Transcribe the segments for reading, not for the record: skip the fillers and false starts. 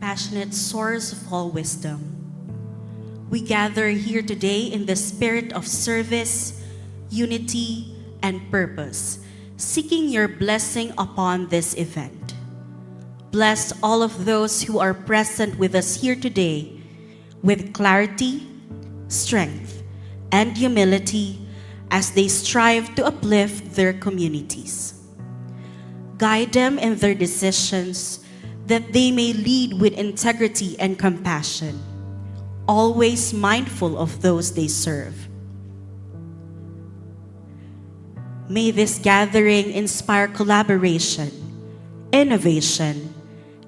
compassionate source of all wisdom. We gather here today in the spirit of service, unity, and purpose, seeking your blessing upon this event. Bless all of those who are present with us here today with clarity, strength, and humility as they strive to uplift their communities. Guide them in their decisions that they may lead with integrity and compassion, always mindful of those they serve. May this gathering inspire collaboration, innovation,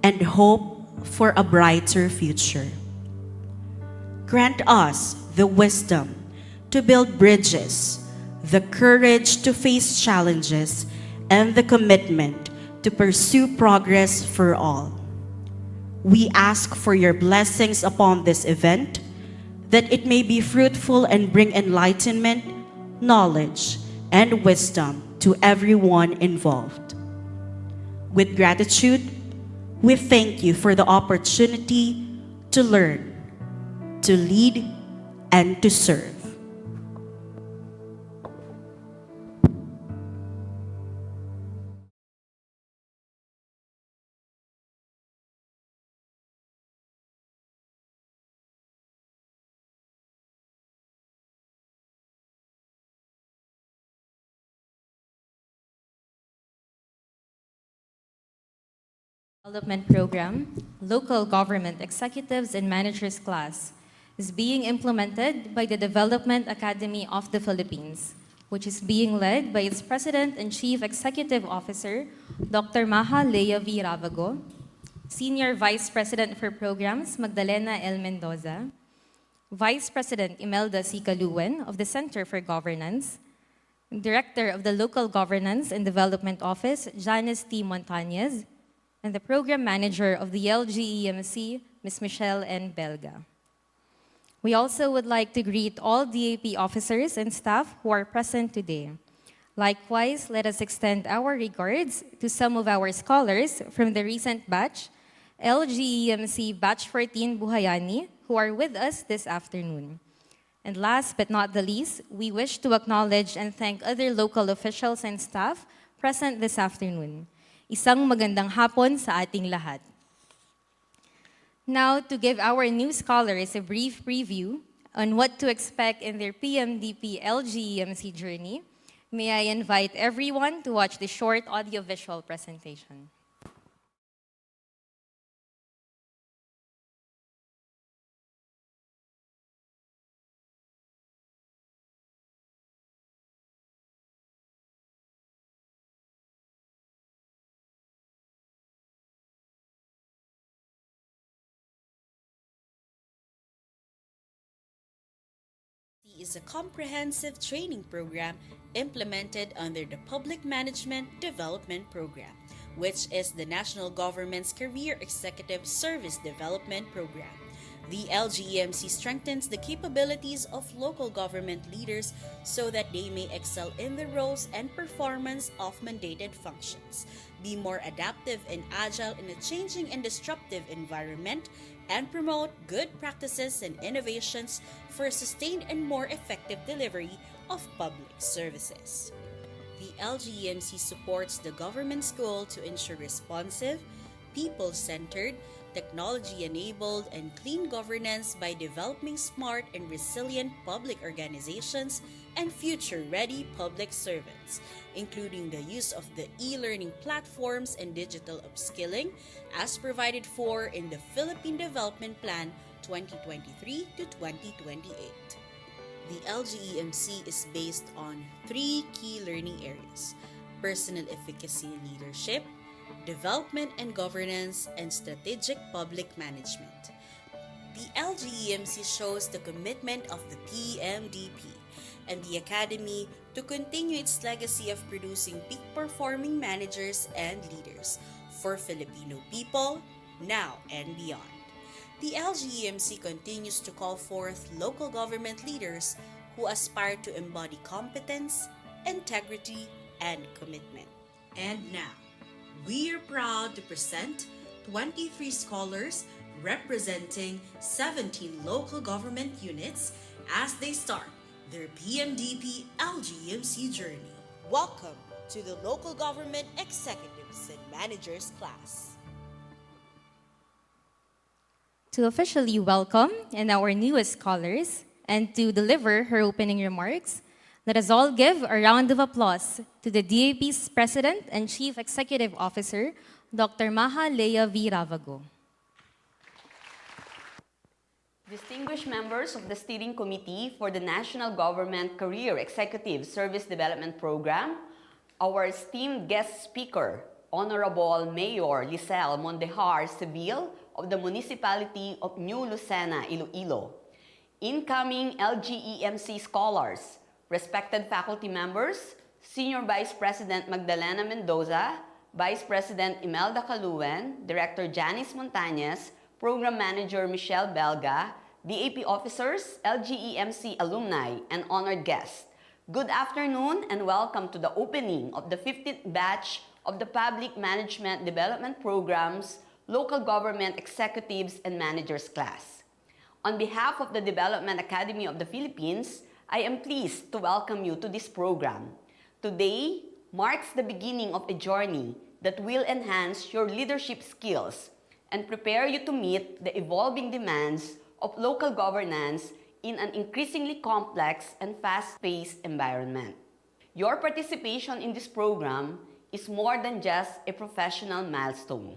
and hope for a brighter future. Grant us the wisdom to build bridges, the courage to face challenges, and the commitment to pursue progress for all. We ask for your blessings upon this event, that it may be fruitful and bring enlightenment, knowledge, and wisdom to everyone involved. With gratitude, we thank you for the opportunity to learn, to lead, and to serve. Development Program, Local Government Executives and Managers class is being implemented by the Development Academy of the Philippines, which is being led by its President and Chief Executive Officer, Dr. Maha Lea V. Ravago, Senior Vice President for Programs, Magdalena L. Mendoza, Vice President Imelda C. Caluen of the Center for Governance, Director of the Local Governance and Development Office, Janice T. Montañez, and the Program Manager of the LGEMC, Ms. Michelle N. Belga. We also would like to greet all DAP officers and staff who are present today. Likewise, let us extend our regards to some of our scholars from the recent batch, LGEMC Batch 14 Buhayani, who are with us this afternoon. And last but not the least, we wish to acknowledge and thank other local officials and staff present this afternoon. Isang magandang hapon sa ating lahat. Now, to give our new scholars a brief preview on what to expect in their PMDP LGEMC journey, may I invite everyone to watch the short audiovisual presentation. Is a comprehensive training program implemented under the Public Management Development Program, which is the national government's Career Executive Service Development Program. The LGEMC strengthens the capabilities of local government leaders so that they may excel in the roles and performance of mandated functions, be more adaptive and agile in a changing and disruptive environment, and promote good practices and innovations for sustained and more effective delivery of public services. The LGEMC supports the government's goal to ensure responsive, people-centered, technology-enabled, and clean governance by developing smart and resilient public organizations and future-ready public servants, including the use of the e-learning platforms and digital upskilling as provided for in the Philippine Development Plan 2023 to 2028. The LGEMC is based on 3 key learning areas: personal efficacy and leadership, development and governance, and strategic public management. The LGEMC shows the commitment of the PMDP and the Academy to continue its legacy of producing peak-performing managers and leaders for Filipino people, now and beyond. The LGEMC continues to call forth local government leaders who aspire to embody competence, integrity, and commitment. And now, we are proud to present 23 scholars representing 17 local government units as they start their PMDP LGEMC journey. Welcome to the Local Government Executives and Managers class. To officially welcome and our newest scholars and to deliver her opening remarks, let us all give a round of applause to the DAP's President and Chief Executive Officer, Dr. Maha Leia V. Ravago. Distinguished members of the Steering Committee for the National Government Career Executive Service Development Program, our esteemed guest speaker, Honorable Mayor Lisel Mondejar Seville of the Municipality of New Lucena, Iloilo, incoming LGEMC scholars, respected faculty members, Senior Vice President Magdalena Mendoza, Vice President Imelda Caluen, Director Janice Montañez, Program Manager Michelle Belga, DAP officers, LGEMC alumni, and honored guests. Good afternoon and welcome to the opening of the 15th batch of the Public Management Development Program's Local Government Executives and Managers class. On behalf of the Development Academy of the Philippines, I am pleased to welcome you to this program. Today marks the beginning of a journey that will enhance your leadership skills and prepare you to meet the evolving demands of local governance in an increasingly complex and fast-paced environment. Your participation in this program is more than just a professional milestone.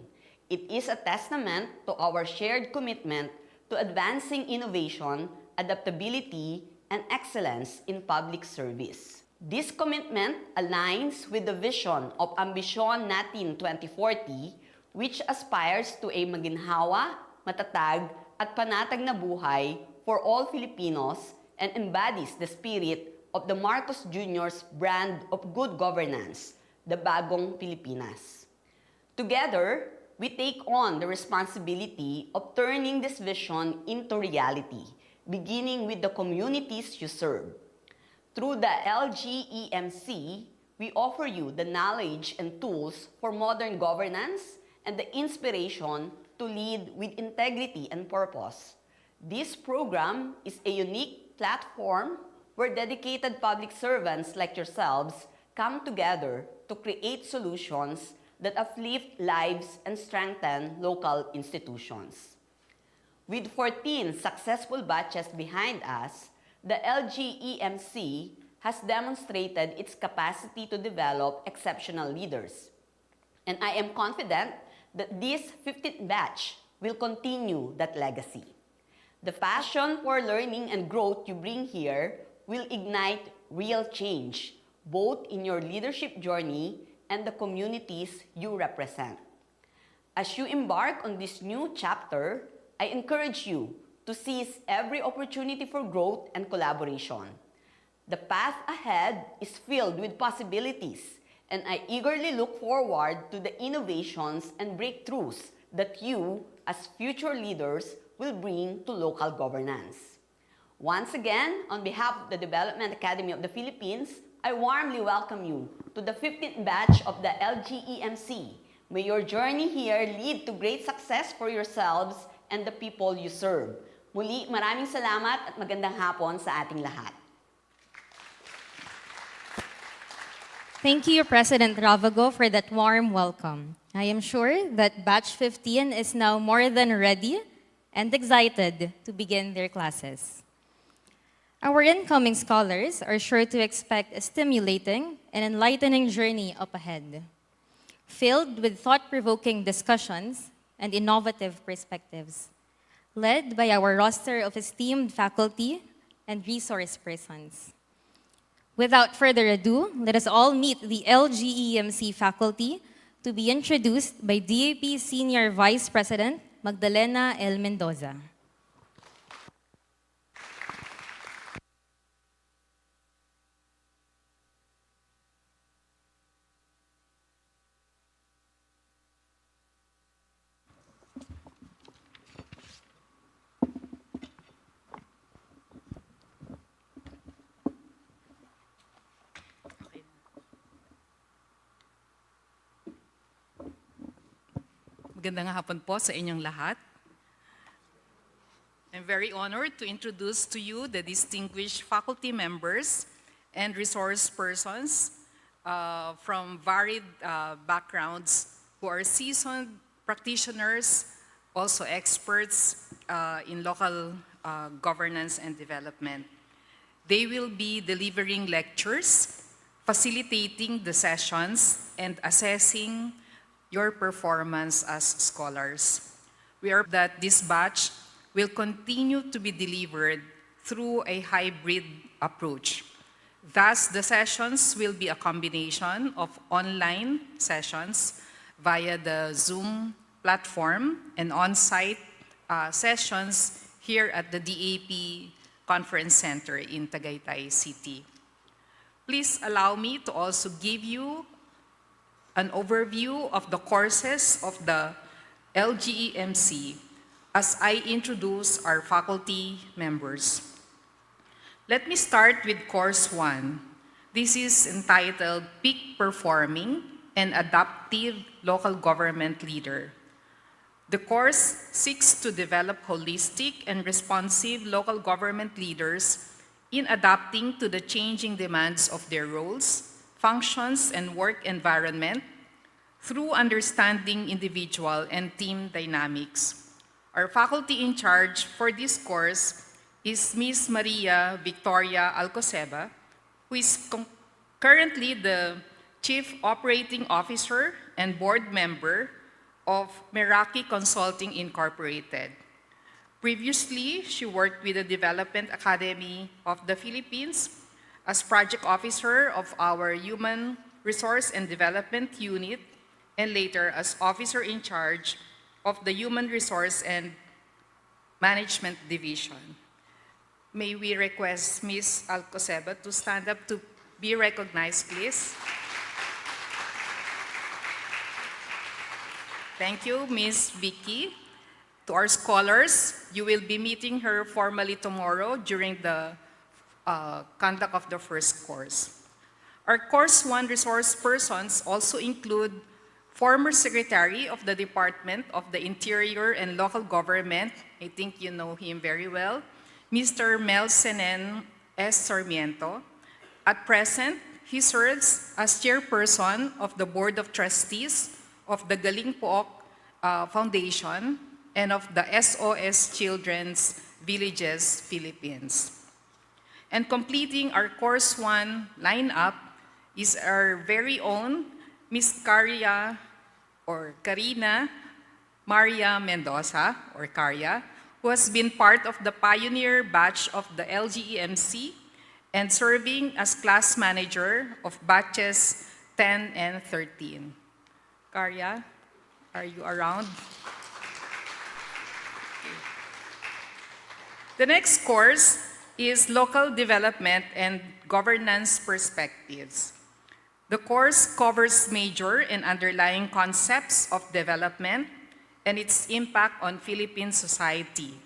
It is a testament to our shared commitment to advancing innovation, adaptability, and excellence in public service. This commitment aligns with the vision of Ambisyon Natin 2040, which aspires to a maginhawa, matatag, at panatag na buhay for all Filipinos and embodies the spirit of the Marcos Jr.'s brand of good governance, the Bagong Pilipinas. Together, we take on the responsibility of turning this vision into reality, beginning with the communities you serve. Through the LGEMC, we offer you the knowledge and tools for modern governance and the inspiration to lead with integrity and purpose. This program is a unique platform where dedicated public servants like yourselves come together to create solutions that uplift lives and strengthen local institutions. With 14 successful batches behind us, the LGEMC has demonstrated its capacity to develop exceptional leaders. And I am confident that this 15th batch will continue that legacy. The passion for learning and growth you bring here will ignite real change, both in your leadership journey and the communities you represent. As you embark on this new chapter, I encourage you to seize every opportunity for growth and collaboration. The path ahead is filled with possibilities, and I eagerly look forward to the innovations and breakthroughs that you, as future leaders, will bring to local governance. Once again, on behalf of the Development Academy of the Philippines, I warmly welcome you to the 15th batch of the LGEMC. May your journey here lead to great success for yourselves and the people you serve. Muli, maraming salamat at magandang hapon sa ating lahat. Thank you, President Ravago, for that warm welcome. I am sure that Batch 15 is now more than ready and excited to begin their classes. Our incoming scholars are sure to expect a stimulating and enlightening journey up ahead, filled with thought-provoking discussions and innovative perspectives, led by our roster of esteemed faculty and resource persons. Without further ado, let us all meet the LGEMC faculty to be introduced by DAP Senior Vice President Magdalena L. Mendoza. Magandang hapon po sa inyong lahat. very honored to introduce to you the distinguished faculty members and resource persons from varied backgrounds who are seasoned practitioners, also experts in local governance and development. They will be delivering lectures, facilitating the sessions, and assessing your performance as scholars. We are that this batch will continue to be delivered through a hybrid approach. Thus, the sessions will be a combination of online sessions via the Zoom platform and on-site sessions here at the DAP Conference Center in Tagaytay City. Please allow me to also give you an overview of the courses of the LGEMC as I introduce our faculty members. Let me start with Course 1. This is entitled Peak Performing and Adaptive Local Government Leader. The course seeks to develop holistic and responsive local government leaders in adapting to the changing demands of their roles, functions, and work environment through understanding individual and team dynamics. Our faculty in charge for this course is Ms. Maria Victoria Alcoseba, who is currently the Chief Operating Officer and Board Member of Meraki Consulting Incorporated. Previously, she worked with the Development Academy of the Philippines as Project Officer of our Human Resource and Development Unit, and later as Officer in charge of the Human Resource and Management Division. May we request Ms. Alcoseba to stand up to be recognized, please. Thank you, Ms. Vicky. To our scholars, you will be meeting her formally tomorrow during the conduct of the first course. Our Course 1 resource persons also include former Secretary of the Department of the Interior and Local Government, I think you know him very well, Mr. Mel Senen S. Sarmiento. At present, he serves as chairperson of the Board of Trustees of the Galing Pook Foundation and of the SOS Children's Villages Philippines. And completing our Course 1 lineup is our very own Ms. Karina Maria Mendoza, or Karya, who has been part of the pioneer batch of the LGEMC and serving as class manager of batches 10 and 13. Karya, are you around? The next course is Local Development and Governance Perspectives. The course covers major and underlying concepts of development and its impact on Philippine society.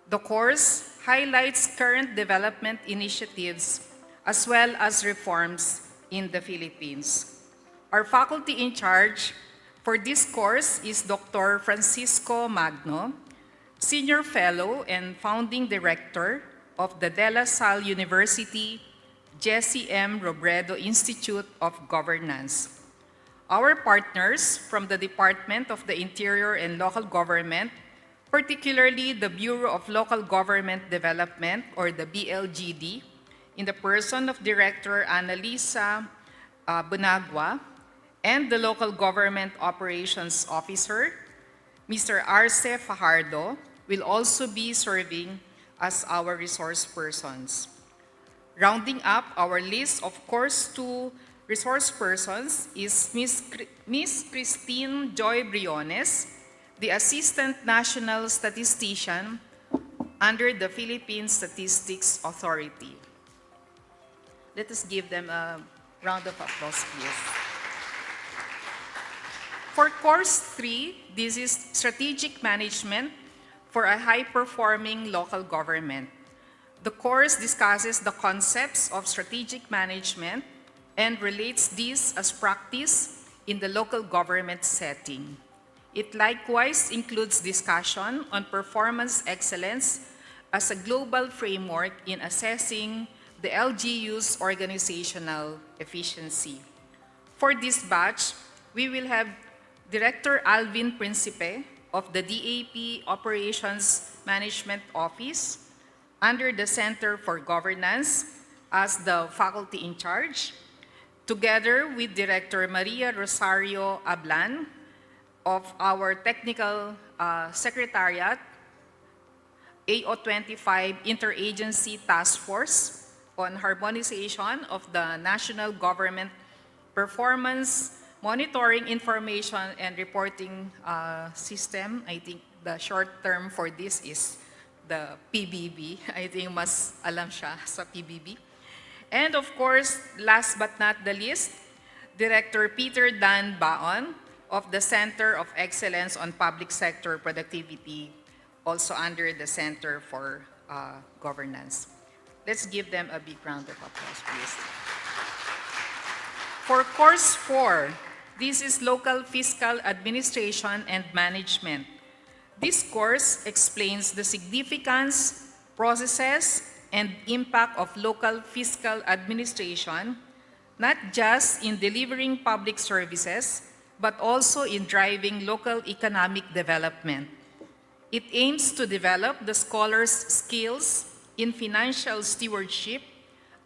The course highlights current development initiatives as well as reforms in the Philippines. Our faculty in charge for this course is Dr. Francisco Magno, Senior Fellow and Founding Director of the De La Salle University Jesse M. Robredo Institute of Governance. Our partners from the Department of the Interior and Local Government, particularly the Bureau of Local Government Development, or the BLGD, in the person of Director Annalisa Bunagua, and the Local Government Operations Officer, Mr. Arce Fajardo, will also be serving as our resource persons. Rounding up our list of Course 2 resource persons is Ms. Christine Joy Briones, the Assistant National Statistician under the Philippine Statistics Authority. Let us give them a round of applause, please. For Course 3, this is Strategic Management for a High-Performing Local Government. The course discusses the concepts of strategic management and relates these as practice in the local government setting. It likewise includes discussion on performance excellence as a global framework in assessing the LGU's organizational efficiency. For this batch, we will have Director Alvin Principe of the DAP Operations Management Office under the Center for Governance as the faculty in charge, together with Director Maria Rosario Ablan of our Technical Secretariat, AO25 Interagency Task Force on Harmonization of the National Government Performance Monitoring Information and Reporting System. I think the short term for this is the PBB. I think mas alam siya sa PBB. And of course, last but not the least, Director Peter Dan Baon of the Center of Excellence on Public Sector Productivity, also under the Center for Governance. Let's give them a big round of applause, please. For Course 4, this is Local Fiscal Administration and Management. This course explains the significance, processes, and impact of local fiscal administration, not just in delivering public services, but also in driving local economic development. It aims to develop the scholars' skills in financial stewardship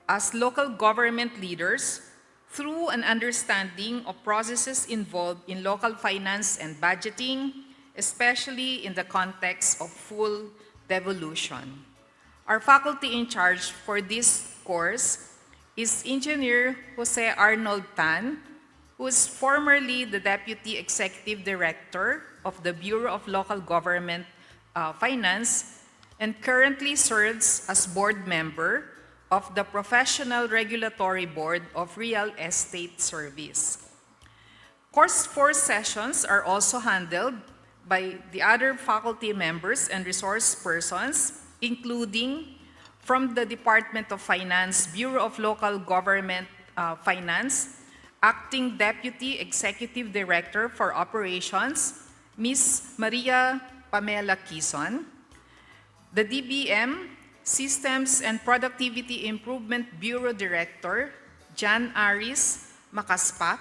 as local government leaders through an understanding of processes involved in local finance and budgeting, especially in the context of full devolution. Our faculty in charge for this course is Engineer Jose Arnold Tan, who is formerly the Deputy Executive Director of the Bureau of Local Government Finance and currently serves as board member of the Professional Regulatory Board of Real Estate Service. Course 4 sessions are also handled by the other faculty members and resource persons, including from the Department of Finance, Bureau of Local Government Finance, Acting Deputy Executive Director for Operations, Ms. Maria Pamela Quizon, the DBM, Systems and Productivity Improvement Bureau Director, Jan Aris Makaspak,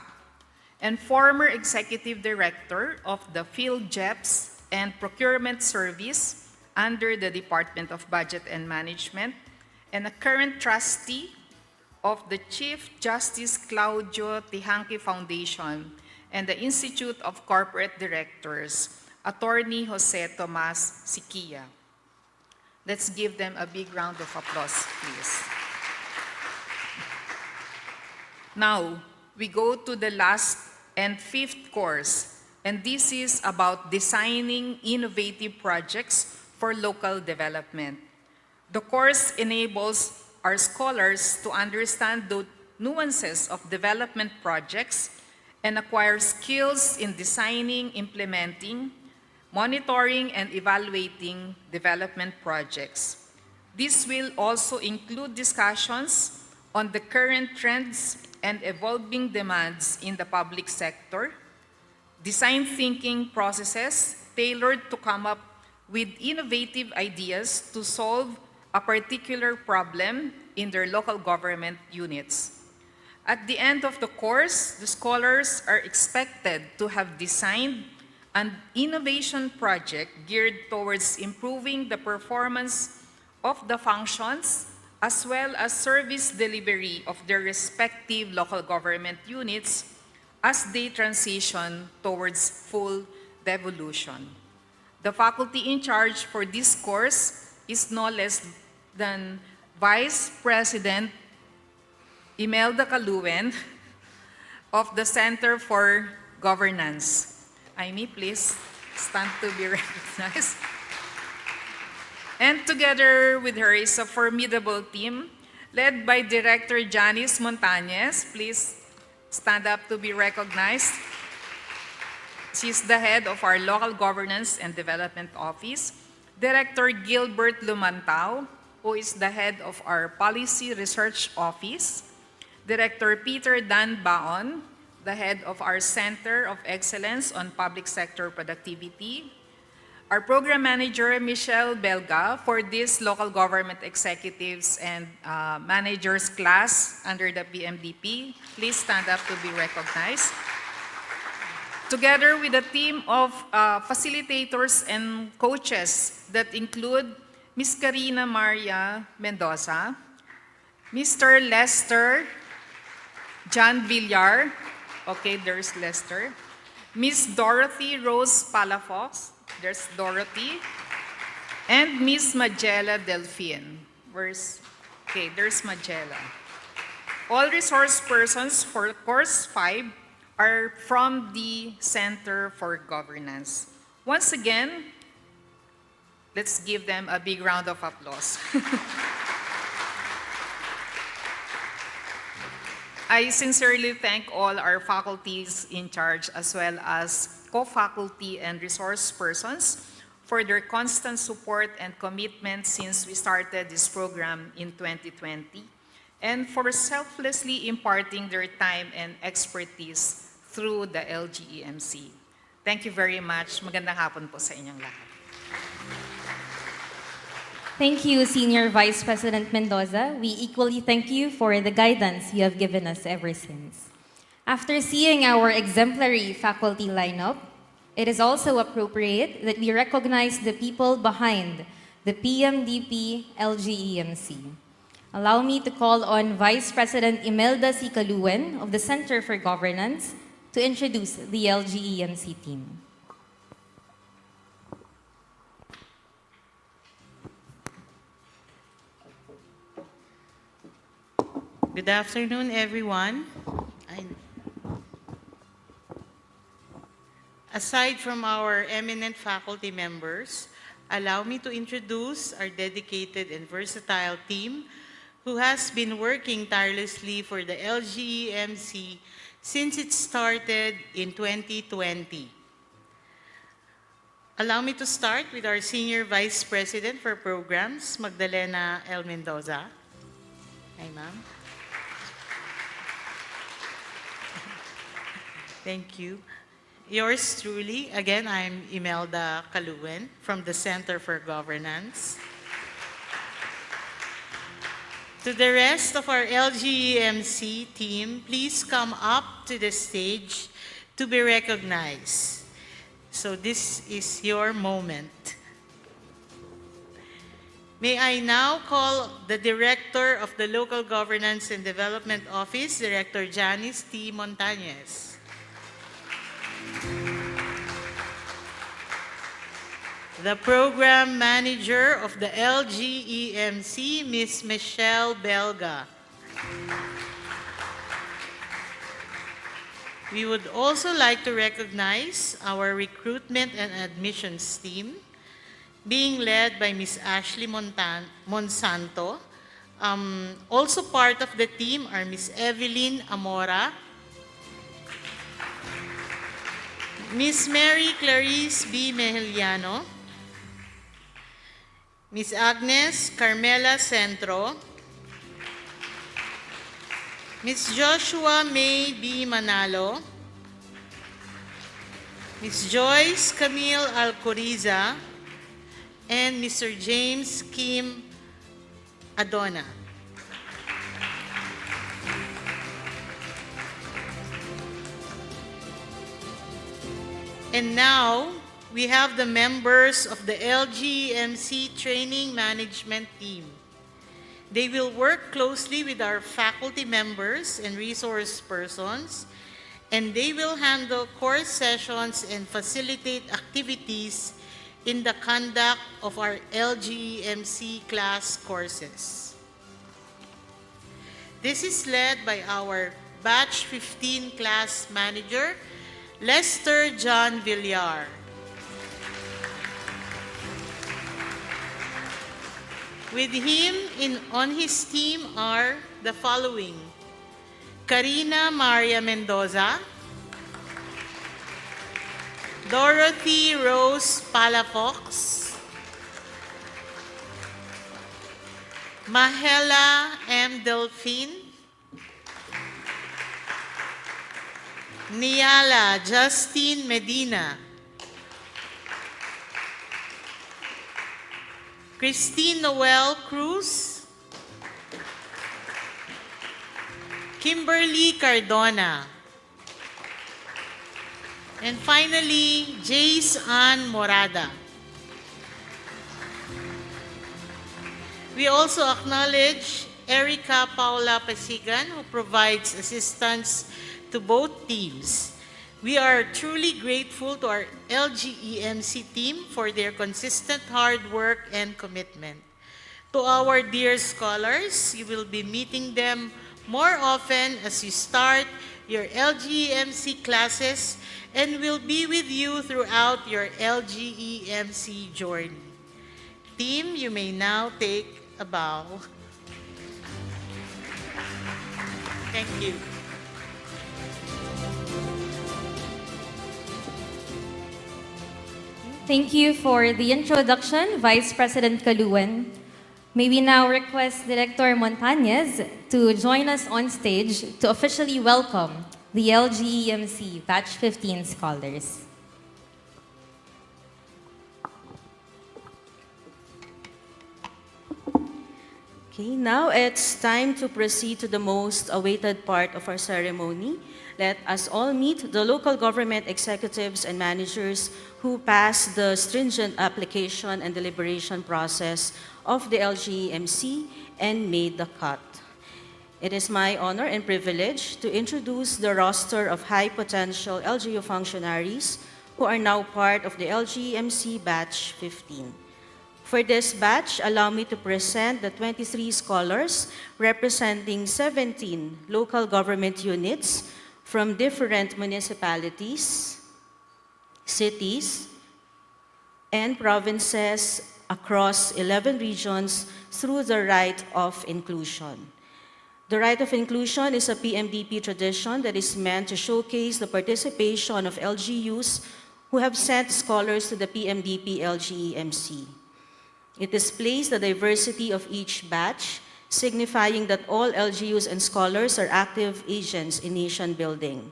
and former Executive Director of the PhilJEPS and Procurement Service under the Department of Budget and Management, and a current trustee of the Chief Justice Claudio Tihanque Foundation and the Institute of Corporate Directors, Attorney Jose Tomas Siquia. Let's give them a big round of applause, please. Now, we go to the last and fifth course, and this is about designing innovative projects for local development. The course enables our scholars to understand the nuances of development projects and acquire skills in designing, implementing, monitoring, and evaluating development projects. This will also include discussions on the current trends and evolving demands in the public sector, design thinking processes tailored to come up with innovative ideas to solve a particular problem in their local government units. At the end of the course, the scholars are expected to have designed an innovation project geared towards improving the performance of the functions as well as service delivery of their respective local government units as they transition towards full devolution. The faculty in charge for this course is no less than Vice President Imelda Caluen of the Center for Governance. Amy, please stand to be recognized. And together with her is a formidable team led by Director Janice Montañez. Please stand up to be recognized. She's the head of our Local Governance and Development Office. Director Gilbert Lumantao, who is the head of our Policy Research Office. Director Peter Dan Baon, the head of our Center of Excellence on Public Sector Productivity. our program manager, Michelle Belga, for this local government executives and managers class under the PMDP. Please stand up to be recognized. Together with a team of facilitators and coaches that include Ms. Karina Maria Mendoza, Mr. Lester John Villar, okay, there's Lester, Miss Dorothy Rose Palafox, there's Dorothy, and Miss Magella Delphine. Okay, there's Magella. All resource persons for course 5 are from the Center for Governance. Once again, let's give them a big round of applause. I sincerely thank all our faculties in charge as well as co-faculty and resource persons for their constant support and commitment since we started this program in 2020 and for selflessly imparting their time and expertise through the LGEMC. Thank you very much. Magandang hapon po sa inyong lahat. Thank you, Senior Vice President Mendoza. We equally thank you for the guidance you have given us ever since. After seeing our exemplary faculty lineup, it is also appropriate that we recognize the people behind the PMDP LGEMC. Allow me to call on Vice President Imelda C. Caluen of the Center for Governance to introduce the LGEMC team. Good afternoon, everyone. Aside from our eminent faculty members, allow me to introduce our dedicated and versatile team who has been working tirelessly for the LGEMC since it started in 2020. Allow me to start with our Senior Vice President for Programs, Magdalena L. Mendoza. Hi, ma'am. Thank you. Yours truly, again, I'm Imelda Caluen from the Center for Governance. To the rest of our LGEMC team, please come up to the stage to be recognized. So this is your moment. May I now call the Director of the Local Governance and Development Office, Director Janice T. Montañez. The Program Manager of the LGEMC, Ms. Michelle Belga. We would also like to recognize our recruitment and admissions team, being led by Ms. Ashley Monsanto. Also part of the team are Ms. Evelyn Amora, Ms. Mary Clarice B. Mejeliano, Ms. Agnes Carmela Centro, Ms. Joshua May B. Manalo, Ms. Joyce Camille Alcoriza, and Mr. James Kim Adona. And now, we have the members of the LGEMC Training Management Team. They will work closely with our faculty members and resource persons, and they will handle course sessions and facilitate activities in the conduct of our LGEMC class courses. This is led by our Batch 15 class manager, Lester John Villar. With him on his team are the following: Karina Maria Mendoza, Dorothy Rose Palafox, Mahela M. Delphine, Niala Justine Medina, Christine Noel Cruz, Kimberly Cardona, and finally, Jace Ann Morada. We also acknowledge Erica Paula Pasigan, who provides assistance to both teams. We are truly grateful to our LGEMC team for their consistent hard work and commitment. To our dear scholars, you will be meeting them more often as you start your LGEMC classes and will be with you throughout your LGEMC journey. Team, you may now take a bow. Thank you. Thank you for the introduction, Vice President Kaluen. May we now request Director Montañez to join us on stage to officially welcome the LGEMC Batch 15 scholars. Okay, now it's time to proceed to the most awaited part of our ceremony. Let us all meet the local government executives and managers who passed the stringent application and deliberation process of the LGEMC and made the cut. It is my honor and privilege to introduce the roster of high-potential LGU functionaries who are now part of the LGEMC Batch 15. For this batch, allow me to present the 23 scholars representing 17 local government units from different municipalities, cities, and provinces across 11 regions through the right of inclusion. The right of inclusion is a PMDP tradition that is meant to showcase the participation of LGUs who have sent scholars to the PMDP LGEMC. It displays the diversity of each batch, signifying that all LGUs and scholars are active agents in nation building.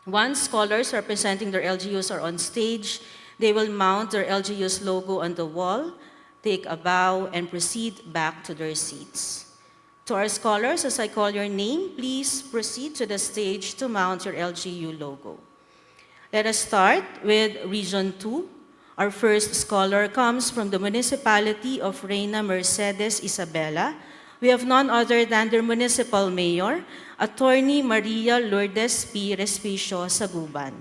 Once scholars representing their LGUs are on stage, they will mount their LGU's logo on the wall, take a bow, and proceed back to their seats. To our scholars, as I call your name, please proceed to the stage to mount your LGU logo. Let us start with Region 2. Our first scholar comes from the municipality of Reina Mercedes Isabela. We have none other than their municipal mayor, Attorney Maria Lourdes P. Respicio Saguban.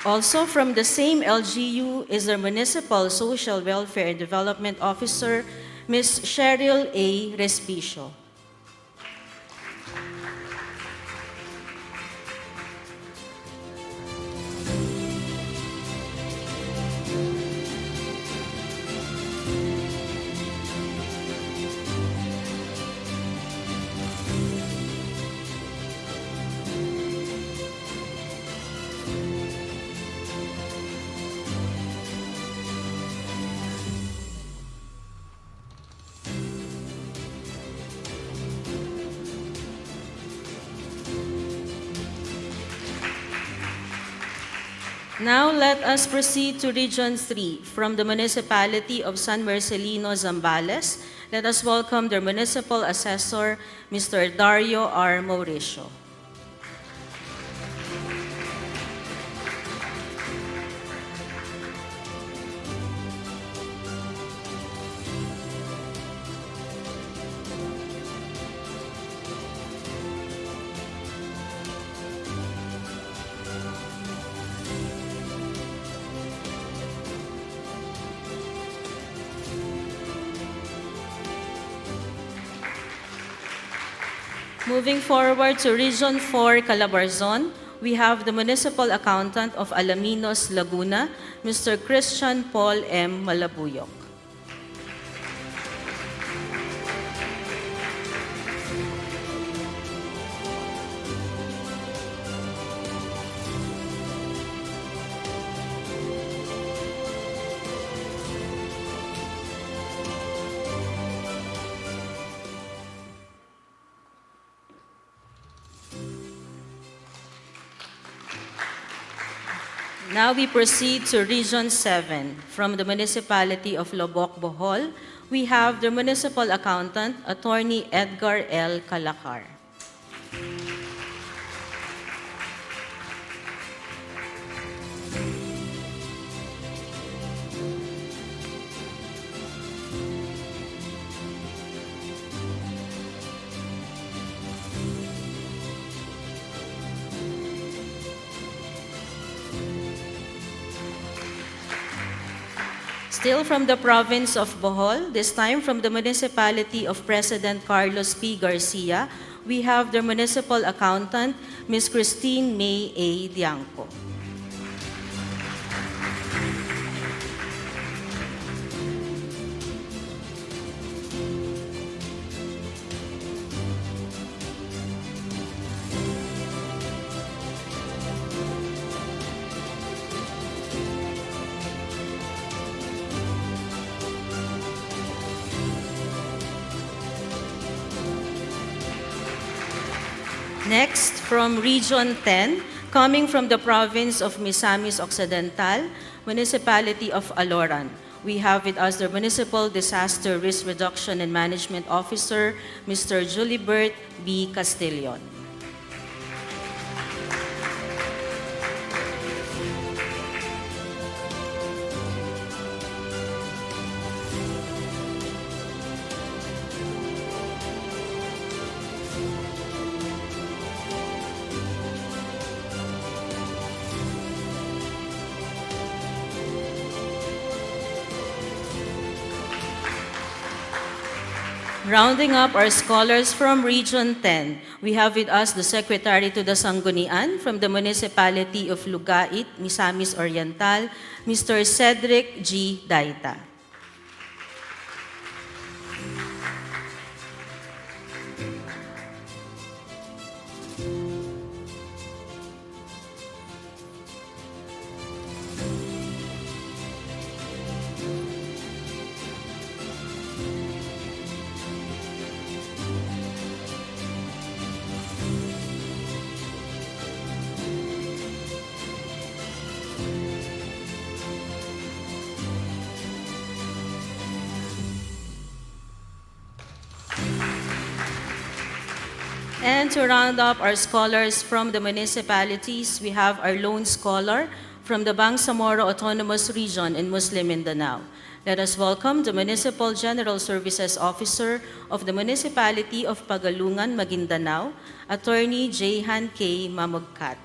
Also from the same LGU is their municipal social welfare and development officer, Ms. Cheryl A. Respicio. Now let us proceed to Region 3. From the municipality of San Marcelino, Zambales, let us welcome their municipal assessor, Mr. Dario R. Mauricio. Moving forward to Region 4, Calabarzon, we have the Municipal Accountant of Alaminos, Laguna, Mr. Christian Paul M. Malabuyok. Now we proceed to Region 7. From the Municipality of Lobok, Bohol, we have the Municipal Accountant, Attorney Edgar L. Calacar. Still from the province of Bohol, this time from the municipality of President Carlos P. Garcia, we have the municipal accountant, Ms. Christine May A. Dianco. Next, from Region 10, coming from the province of Misamis Occidental, Municipality of Aloran, we have with us the Municipal Disaster Risk Reduction and Management Officer, Mr. Julibert B. Castillon. Rounding up our scholars from Region 10, we have with us the Secretary to the Sanggunian from the Municipality of Lugait, Misamis Oriental, Mr. Cedric G. Daita. And to round up our scholars from the municipalities, we have our lone scholar from the Bangsamoro Autonomous Region in Muslim Mindanao. Let us welcome the Municipal General Services Officer of the Municipality of Pagalungan, Maguindanao, Attorney Jehan K. Mamugkat.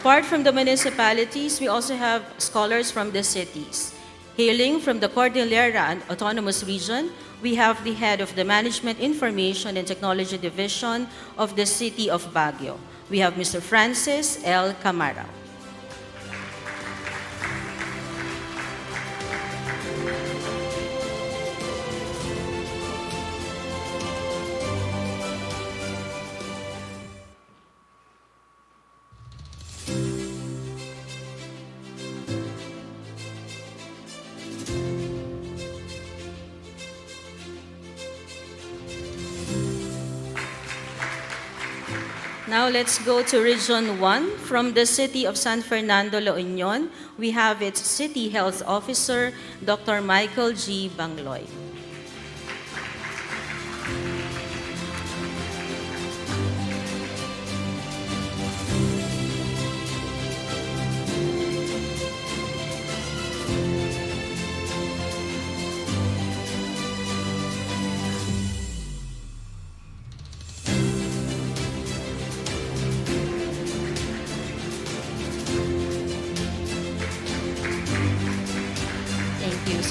Apart from the municipalities, we also have scholars from the cities. Hailing from the Cordillera Autonomous Region, we have the head of the Management Information and Technology Division of the City of Baguio. We have Mr. Francis L. Camara. Now let's go to Region 1. From the city of San Fernando, La Union, we have its City Health Officer, Dr. Michael G. Bangloy.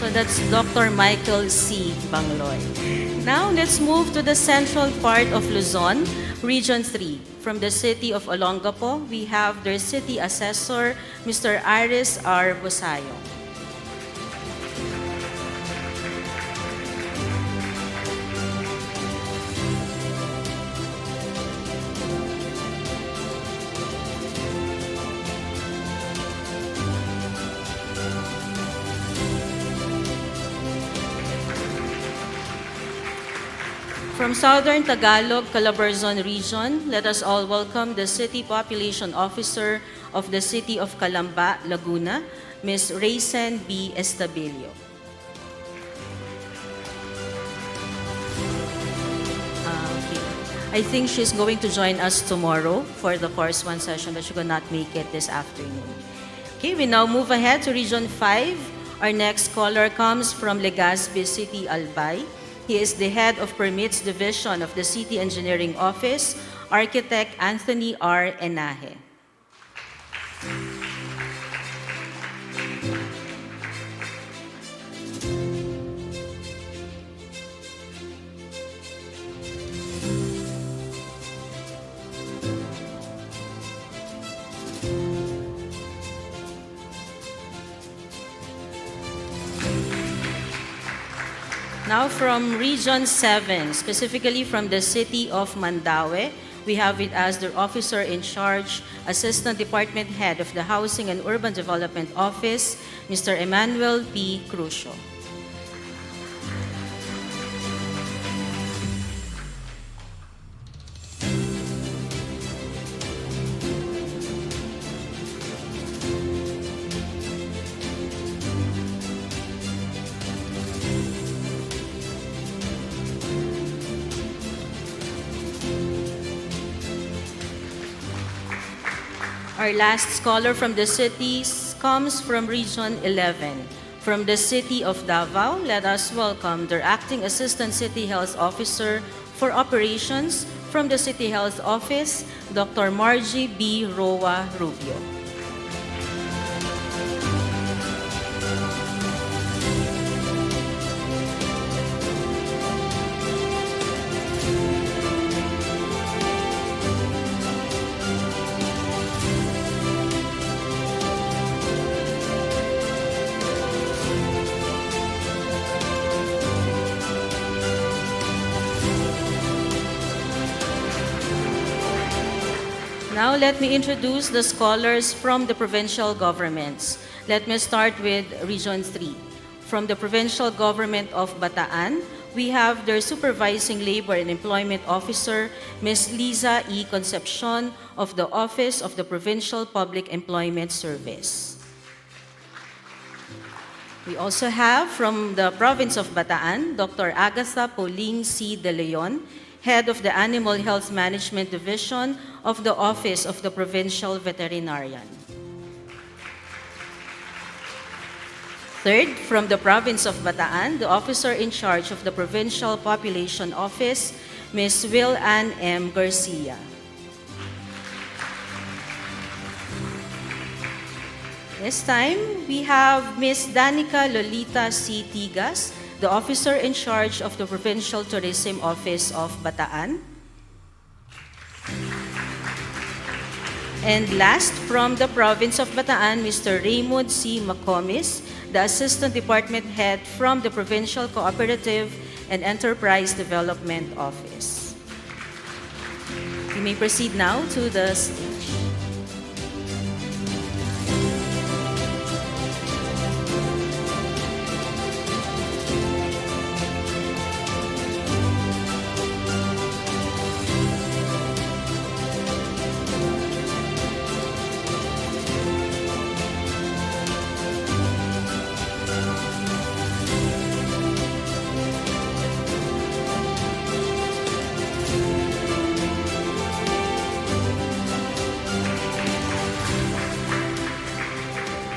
So that's Dr. Michael C. Bangloy. Now let's move to the central part of Luzon. Region 3, from the city of Olongapo, we have their city assessor, Mr. Aris R. Busayo. From Southern Tagalog, Calabarzon Region, let us all welcome the City Population Officer of the City of Calamba, Laguna, Ms. Raysen B. Estabilio. Okay. I think she's going to join us tomorrow for the Course 1 session, but she could not make it this afternoon. Okay, we now move ahead to Region 5. Our next caller comes from Legazpi City, Albay. He is the head of Permits Division of the City Engineering Office, Architect Anthony R. Enaje. Now from Region 7, specifically from the city of Mandaue, we have it as their officer in charge, Assistant Department Head of the Housing and Urban Development Office, Mr. Emmanuel P. Crucio. Our last scholar from the cities comes from Region 11. From the city of Davao, let us welcome their Acting Assistant City Health Officer for Operations from the City Health Office, Dr. Margie B. Roa Rubio. Now let me introduce the scholars from the provincial governments. Let me start with Region 3. From the provincial government of Bataan, we have their Supervising Labor and Employment Officer, Ms. Liza E. Concepcion of the Office of the Provincial Public Employment Service. We also have from the province of Bataan, Dr. Agatha Pauline C. De Leon, Head of the Animal Health Management Division of the Office of the Provincial Veterinarian. Third, from the province of Bataan, the officer in charge of the Provincial Population Office, Ms. Will Ann M. Garcia. This time, we have Ms. Danica Lolita C. Tigas, the officer in charge of the Provincial Tourism Office of Bataan. And last, from the province of Bataan, Mr. Raymond C. Macomis, the Assistant Department Head from the Provincial Cooperative and Enterprise Development Office. You may proceed now to the stage.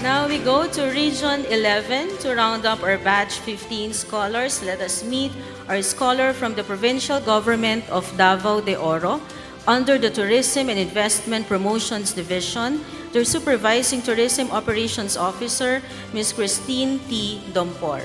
Now we go to Region 11 to round up our batch 15 scholars. Let us meet our scholar from the Provincial Government of Davao de Oro under the Tourism and Investment Promotions Division, their Supervising Tourism Operations Officer, Ms. Christine T. Dompor.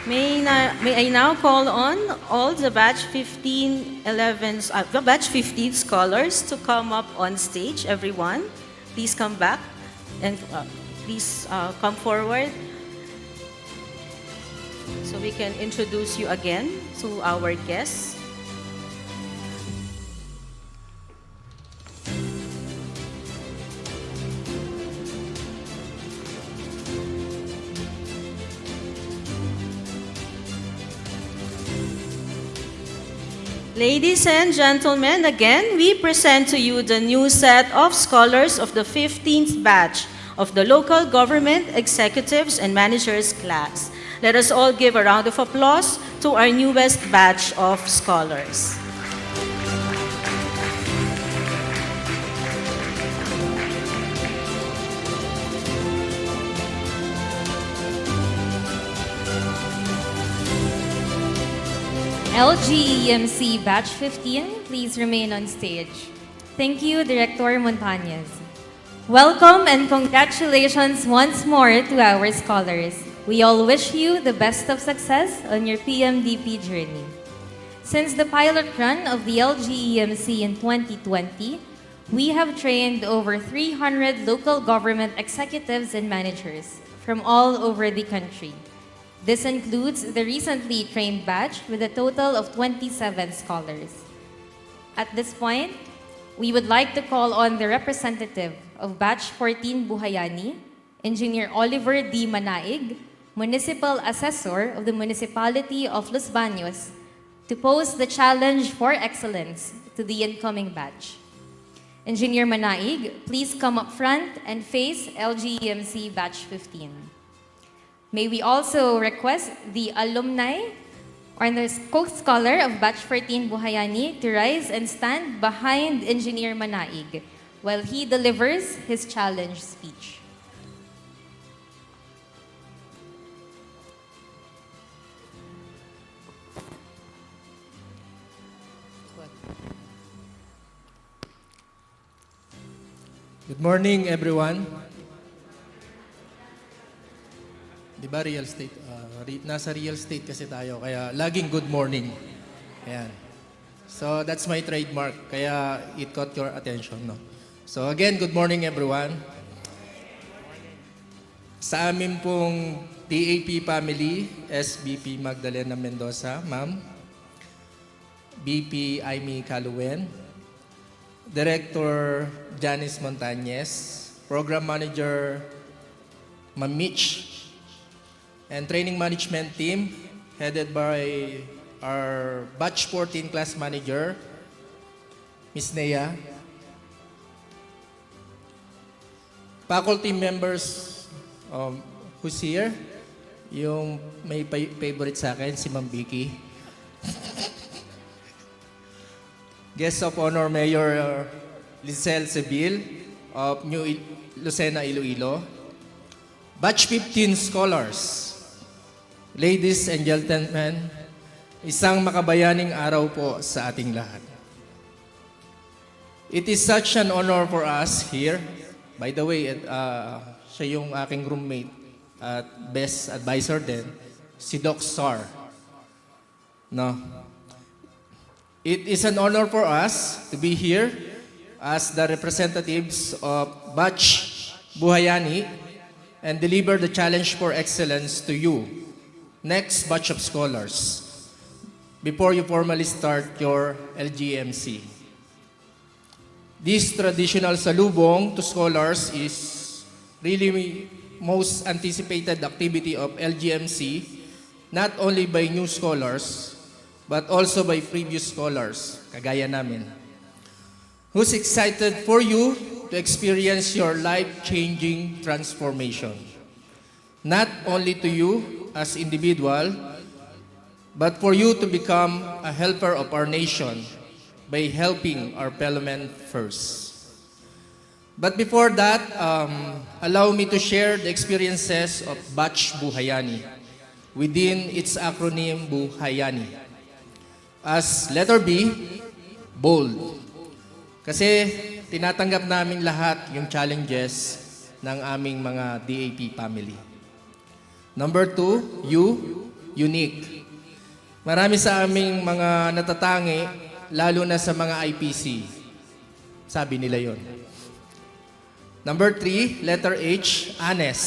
May I now call on all the batch 15 scholars to come up on stage, everyone. Please come back and please come forward so we can introduce you again to our guests. Ladies and gentlemen, again, we present to you the new set of scholars of the 15th batch of the Local Government Executives and Managers class. Let us all give a round of applause to our newest batch of scholars. LGEMC Batch 15, please remain on stage. Thank you, Director Montañez. Welcome and congratulations once more to our scholars. We all wish you the best of success on your PMDP journey. Since the pilot run of the LGEMC in 2020, we have trained over 300 local government executives and managers from all over the country. This includes the recently trained batch with a total of 27 scholars. At this point, we would like to call on the representative of Batch 14 Buhayani, Engineer Oliver D. Manaig, Municipal Assessor of the Municipality of Los Baños, to pose the challenge for excellence to the incoming batch. Engineer Manaig, please come up front and face LGEMC Batch 15. May we also request the alumni or the co-scholar of Batch 14 Buhayani to rise and stand behind Engineer Manaig while he delivers his challenge speech. Good morning, everyone. Di ba real estate? Nasa real estate kasi tayo, kaya laging good morning. Ayan. So that's my trademark, kaya it caught your attention. No? So again, good morning, everyone. Sa amin pong TAP family, SBP Magdalena Mendoza, ma'am. BP Aimee Caluen. Director Janice Montañez. Program Manager Ma'am Mitch. And training management team headed by our Batch 14 class manager, Ms. Nea. Faculty members who's here, yung may favorite sa akin, si Ma'am Vicky. Guest of Honor Mayor Lizelle Seville of New Lucena, Iloilo. Batch 15 scholars. Ladies and gentlemen, isang makabayaning araw po sa ating lahat. It is such an honor for us here. By the way, siya yung aking roommate at best advisor din, si Doc Sar. No? It is an honor for us to be here as the representatives of Batch Buhayani and deliver the challenge for excellence to you, next batch of scholars, before you formally start your LGEMC. This traditional salubong to scholars is really most anticipated activity of LGEMC, not only by new scholars, but also by previous scholars, kagaya namin, who's excited for you to experience your life-changing transformation. Not only to you as individual, but for you to become a helper of our nation by helping our fellow men first. But before that, allow me to share the experiences of Batch Buhayani within its acronym Buhayani. As letter B, bold. Kasi tinatanggap namin lahat yung challenges ng aming mga DAP family. Number 2, U, unique. Marami sa aming mga natatangi, lalo na sa mga IPC. Sabi nila yon. Number 3, letter H, honest.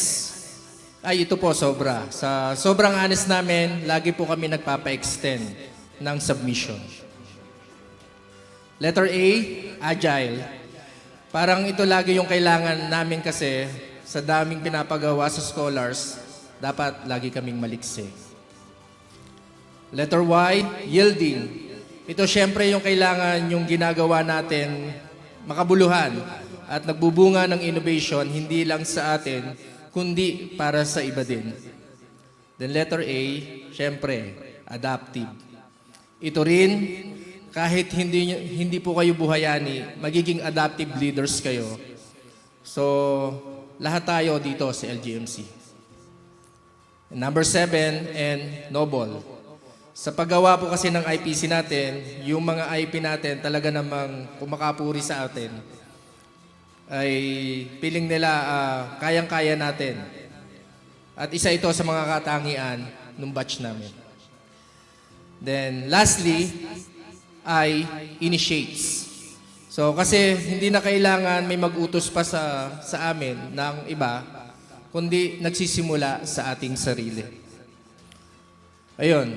Ay, ito po, sobra. Sa sobrang honest namin, lagi po kami nagpapa-extend ng submission. Letter A, agile. Parang ito lagi yung kailangan namin kasi sa daming pinapagawa sa scholars, dapat lagi kaming maliksi. Letter Y, yielding. Ito syempre yung kailangan yung ginagawa natin makabuluhan at nagbubunga ng innovation hindi lang sa atin, kundi para sa iba din. Then letter A, syempre, adaptive. Ito rin, kahit hindi po kayo buhayani, magiging adaptive leaders kayo. So, lahat tayo dito sa LGEMC. Number 7, and noble. Sa paggawa po kasi ng IPC natin, yung mga IP natin talaga namang kumakapuri sa atin, ay piling nila kayang-kaya natin. At isa ito sa mga katangian ng batch namin. Then, lastly, ay initiates. So, kasi hindi na kailangan may mag-utos pa sa amin ng iba, kundi nagsisimula sa ating sarili. Ayun.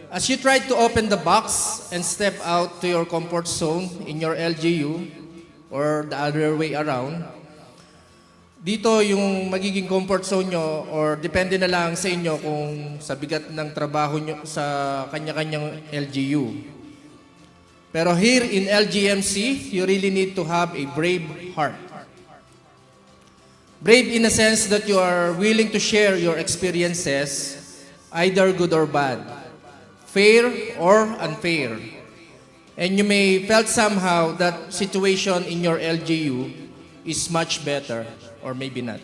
As you try to open the box and step out to your comfort zone in your LGU or the other way around, dito yung magiging comfort zone nyo or depende na lang sa inyo kung sa bigat ng trabaho nyo sa kanya-kanyang LGU. Pero here in LGEMC, you really need to have a brave heart. Brave in a sense that you are willing to share your experiences, either good or bad, fair or unfair. And you may felt somehow that situation in your LGU is much better or maybe not.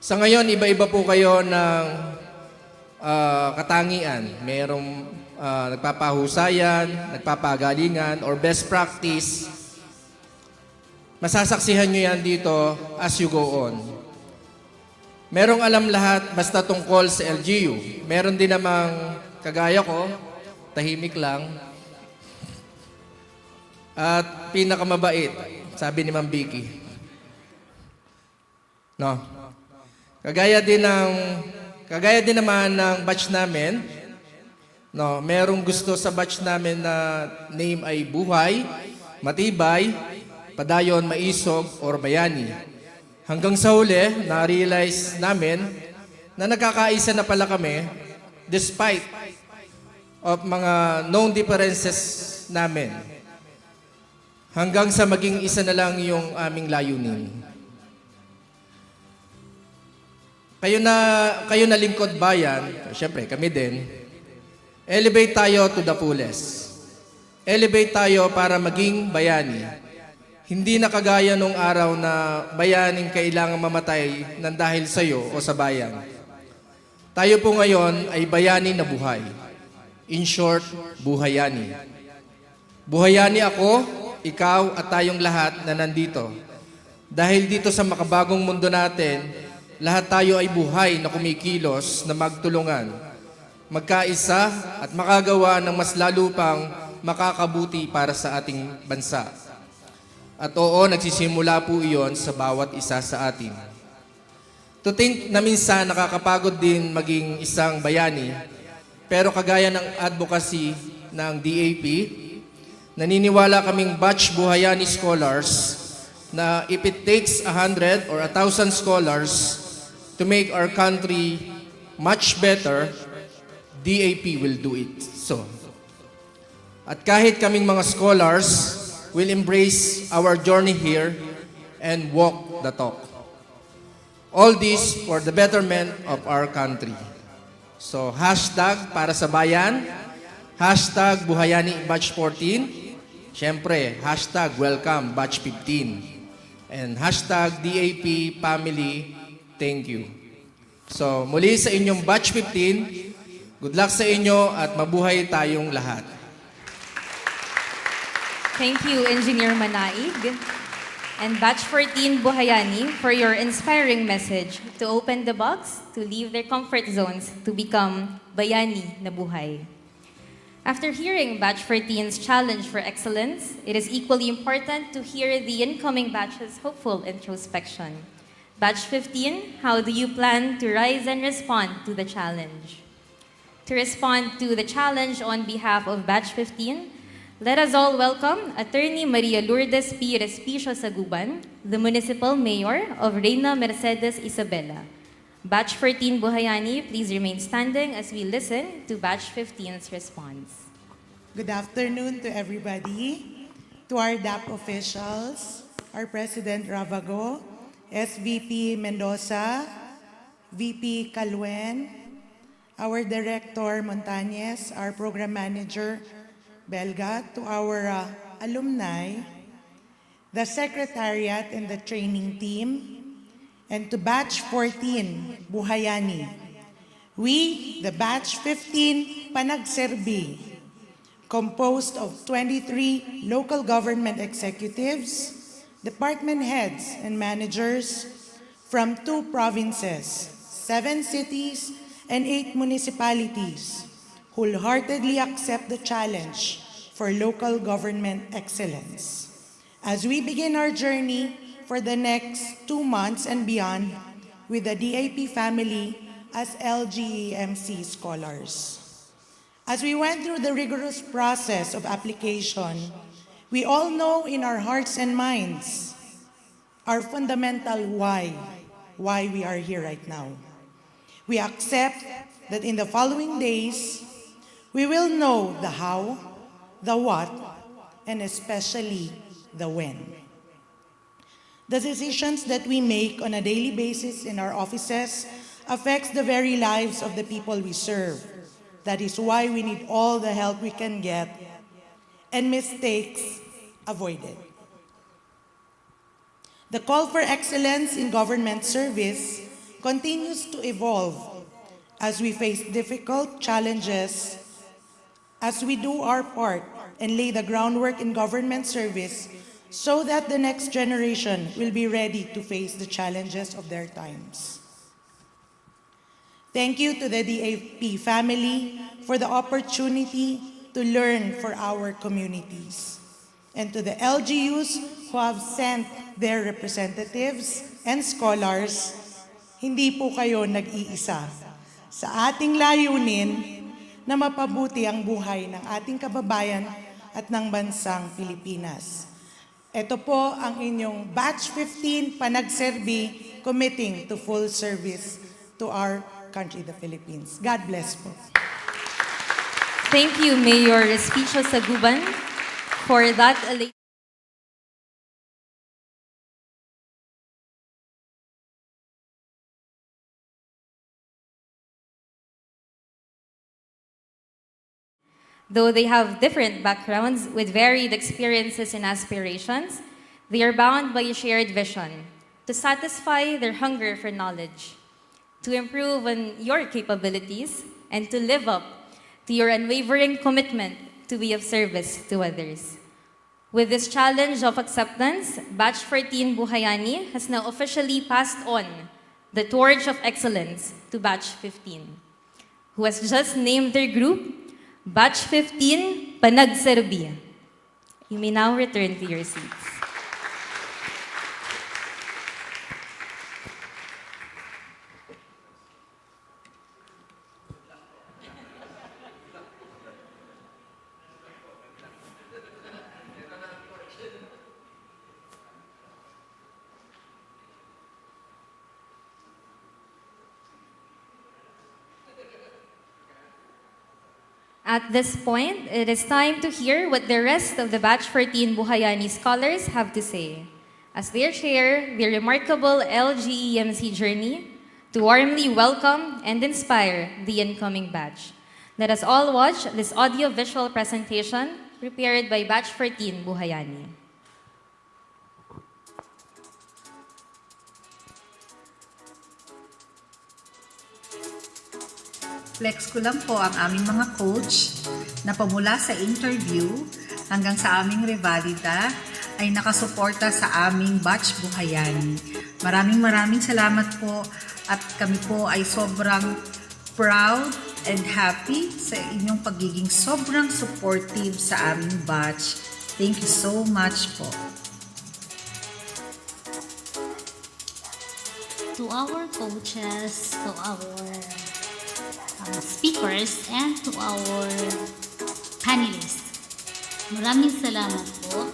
Sa ngayon, iba-iba po kayo ng katangian. Merong nagpapahusayan, nagpapagalingan, or best practice. Masasaksihan nyo yan dito as you go on. Merong alam lahat basta tungkol sa LGU. Meron din namang kagaya ko, tahimik lang. At pinakamabait, sabi ni Ma'am Vicky. No. Kagaya din naman ng batch namin. No, merong gusto sa batch namin na name ay buhay, matibay, padayon, maisog, or bayani. Hanggang sa huli, na-realize namin na nagkakaisa na pala kami despite of mga known differences namin. Hanggang sa maging isa na lang yung aming layunin. Kayo na lingkod bayan, syempre kami din, elevate tayo to the fullest. Elevate tayo para maging bayani. Hindi na kagaya nung araw na bayaning kailangang mamatay ng dahil sa iyo o sa bayan. Tayo po ngayon ay bayani na buhay. In short, buhayani. Buhayani ako, ikaw at tayong lahat na nandito. Dahil dito sa makabagong mundo natin, lahat tayo ay buhay na kumikilos na magtulungan, magkaisa at makagawa ng mas lalo pang makakabuti para sa ating bansa. At oo, nagsisimula po iyon sa bawat isa sa atin. To think na minsan nakakapagod din maging isang bayani, pero kagaya ng advocacy ng DAP, naniniwala kaming batch buhayani scholars na if it takes 100 or 1,000 scholars to make our country much better, DAP will do it. So, at kahit kaming mga scholars will embrace our journey here and walk the talk. All this for the betterment of our country. So, hashtag para sa bayan, hashtag buhayani batch 14, syempre, hashtag welcome batch 15, and hashtag DAP family, thank you. So, muli sa inyong batch 15, good luck sa inyo at mabuhay tayong lahat. Thank you, Engineer Manaig. And Batch 14 Buhayani for your inspiring message to open the box, to leave their comfort zones, to become Bayani na Buhay. After hearing Batch 14's challenge for excellence, it is equally important to hear the incoming batch's hopeful introspection. Batch 15, how do you plan to rise and respond to the challenge? To respond to the challenge on behalf of Batch 15, let us all welcome Attorney Maria Lourdes P. Respicio Saguban, the Municipal Mayor of Reina Mercedes Isabela. Batch 14 Buhayani, please remain standing as we listen to Batch 15's response. Good afternoon to everybody, to our DAP officials, our President Ravago, SVP Mendoza, VP Calwen, our Director Montañez, our Program Manager Belga, to our alumni, the Secretariat and the training team, and to Batch 14, Buhayani. We, the Batch 15, Panagserbi, composed of 23 local government executives, department heads and managers from 2 provinces, 7 cities, and 8 municipalities, wholeheartedly accept the challenge for local government excellence. As we begin our journey for the next 2 months and beyond with the DAP family as LGEMC scholars. As we went through the rigorous process of application, we all know in our hearts and minds our fundamental why we are here right now. We accept that in the following days, we will know the how, the what, and especially the when. The decisions that we make on a daily basis in our offices affects the very lives of the people we serve. That is why we need all the help we can get and mistakes avoided. The call for excellence in government service continues to evolve as we face difficult challenges, as we do our part and lay the groundwork in government service so that the next generation will be ready to face the challenges of their times. Thank you to the DAP family for the opportunity to learn for our communities, and to the LGUs who have sent their representatives and scholars. Hindi po kayo nag-iisa sa ating layunin na mapabuti ang buhay ng ating kababayan at ng bansang Pilipinas. Ito po ang inyong Batch 15 Panagserbi committing to full service to our country, the Philippines. God bless po. Thank you, Mayor Respicio Saguban, for that. Though they have different backgrounds with varied experiences and aspirations, they are bound by a shared vision to satisfy their hunger for knowledge, to improve on your capabilities, and to live up to your unwavering commitment to be of service to others. With this challenge of acceptance, Batch 14 Buhayani has now officially passed on the torch of excellence to Batch 15, who has just named their group Batch 15 Panagserbi. You may now return to your seats. At this point, it is time to hear what the rest of the Batch 14 Buhayani scholars have to say, as they share their remarkable LGEMC journey to warmly welcome and inspire the incoming batch. Let us all watch this audio-visual presentation prepared by Batch 14 Buhayani. Flex ko lang po ang aming mga coach na pamula sa interview hanggang sa aming revalida ay nakasuporta sa aming batch buhayan. Maraming salamat po at kami po ay sobrang proud and happy sa inyong pagiging sobrang supportive sa aming batch. Thank you so much po. To our coaches, to our speakers, and to our panelists. Maraming salamat po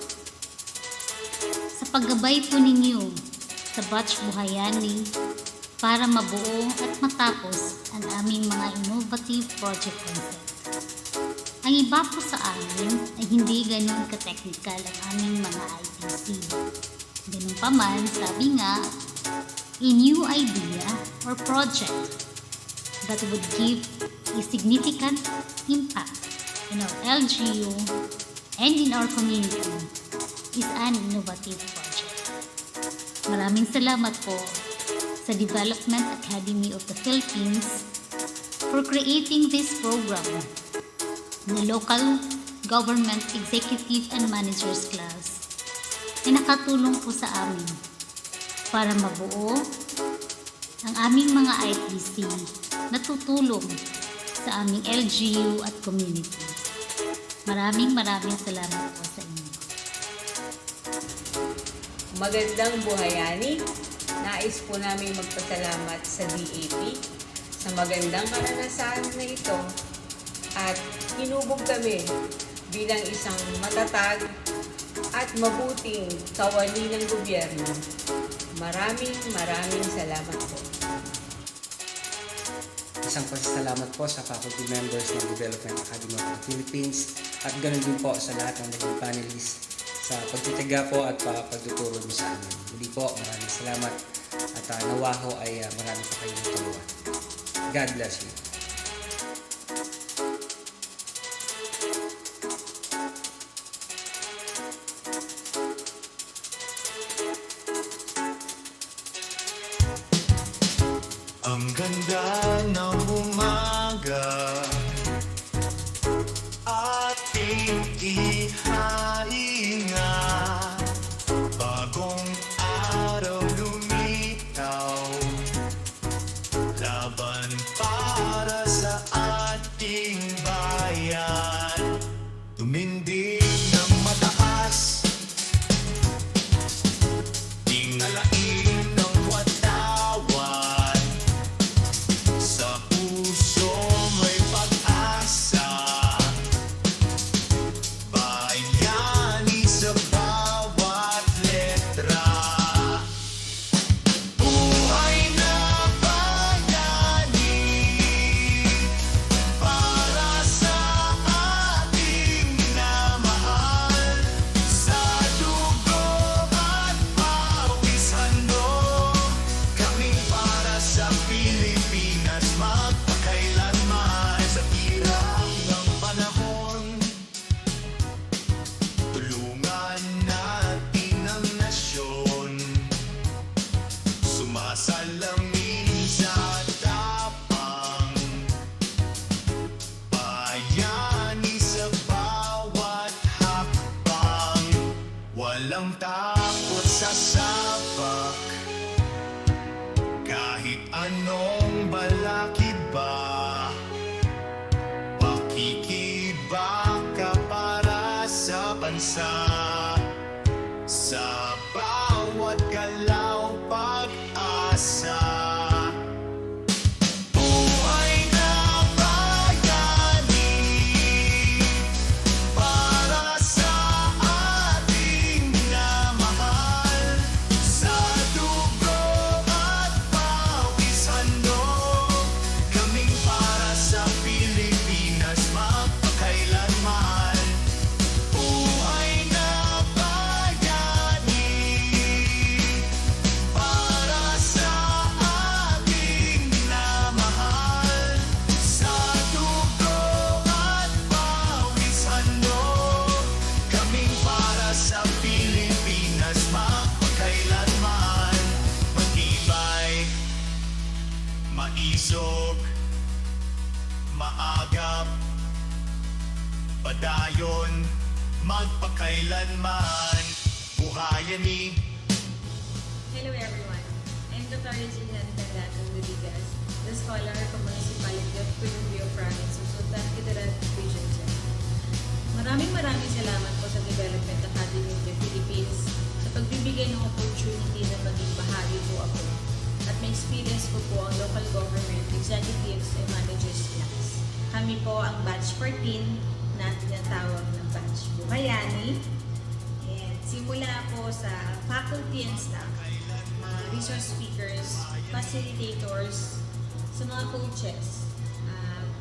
sa paggabay po ninyo sa batch buhayani para mabuo at matapos ang aming mga innovative project concept. Ang iba po sa amin ay hindi ganun ka-technical ang aming mga ITC. Ganun pa man, sabi nga, a new idea or project that would give a significant impact in our LGU and in our community is an innovative project. Maraming salamat po sa Development Academy of the Philippines for creating this program, the Local Government Executive and Managers Class, na nakatulong po sa amin para mabuo ang aming mga ITC na tutulong sa aming LGU at community. Maraming salamat po sa inyo. Magandang buhayani. Nais po namin magpasalamat sa DAP sa magandang karanasan na ito at hinubog kami bilang isang matatag at mabuting kawani ng gobyerno. Maraming salamat po. Isang pasasalamat po sa faculty members ng Development Academy of the Philippines at ganoon din po sa lahat ng naging panelists sa pagtitiga po at pagtuturo niyo sa amin. Muli po, maraming salamat at nawa ho ay marami pa kayong turuan. God bless you. Ang ganda ng umaga ating ihainga, bagong araw lumitaw, laban para sa ating bayan. Tumindig ng mataas, tingalain ng watawan, sa puso may pag-asa, bayani sa bawat letra. Buhay na bayani para sa ating minamahal, sa dugo at pawis handog, kaming para sa Pilipinas magpakailanman. Sa hirap ng panahon, tulungan natin ang nasyon, sumasalamin sa tapang, bayani sa bawat hakbang, walang takot sa sabak, kahit anong balakid ba, pakikibaka para sa bansa, sa bawat galaw pag-asa. Buhay na bayani para sa ating minamahal, sa dugo at pawis handog, kaming para sa Pilipinas magpakailanman. Buhay na bayani para sa ating minamahal, sa dugo at pawis handog, kaming para sa Pilipinas magpakailanman. Matibay, maisog, maagap, padayon, magpakailanman. bayani. Hello everyone. I'm Dr. Regina Candacang Ludigas, the scholar from Municipality of Philippine Province of Sultan Kudarat Region 7. Maraming salamat po sa Development Academy of the Philippines sa pagbibigay ng opportunity na maging bahagi po ako at may experience ko po ang local government executives and managers class. Kami po ang batch 14 na tinatawag ng batch Buhayani. And simula po sa faculty and staff, resource speakers, facilitators, sa mga coaches,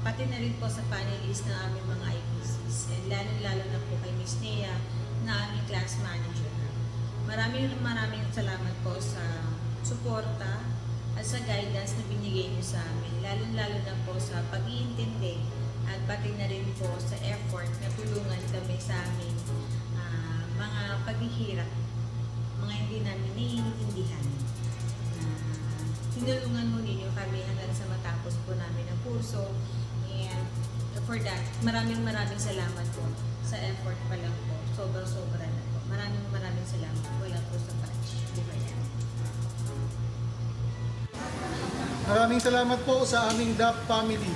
pati na rin po sa panelists ng aming mga IPCs. And lalo na po kay Ms. Nea na aming class manager. Maraming salamat po sa suporta at sa guidance na binigay niyo sa amin. Lalo na po sa pag-iintindi at pati na rin po sa effort na tulungan kami sa aming mga paghihirap, mga hindi namin naiintindihan. Tinulungan mo ninyo kami hanggang sa matapos po namin ang kurso. And for that, maraming salamat po sa effort pa lang po. Sobra na po. Maraming salamat. Wala po sa batch. Maraming salamat po sa aming DAP family.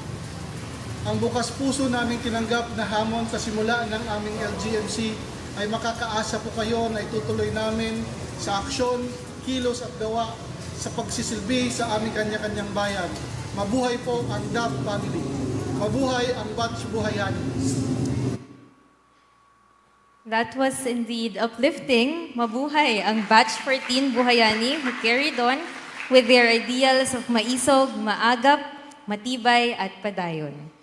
Ang bukas puso naming tinanggap na hamon sa simula ng aming LGEMC ay makakaasa po kayo na itutuloy namin sa aksyon, kilos at gawa sa pagsisilbi sa aming kanya-kanyang bayan. Mabuhay po ang DAP family. Mabuhay ang Batch Buhayani. That was indeed uplifting. Mabuhay ang Batch 14 Buhayani who carried on with their ideals of maisog, maagap, matibay, at padayon.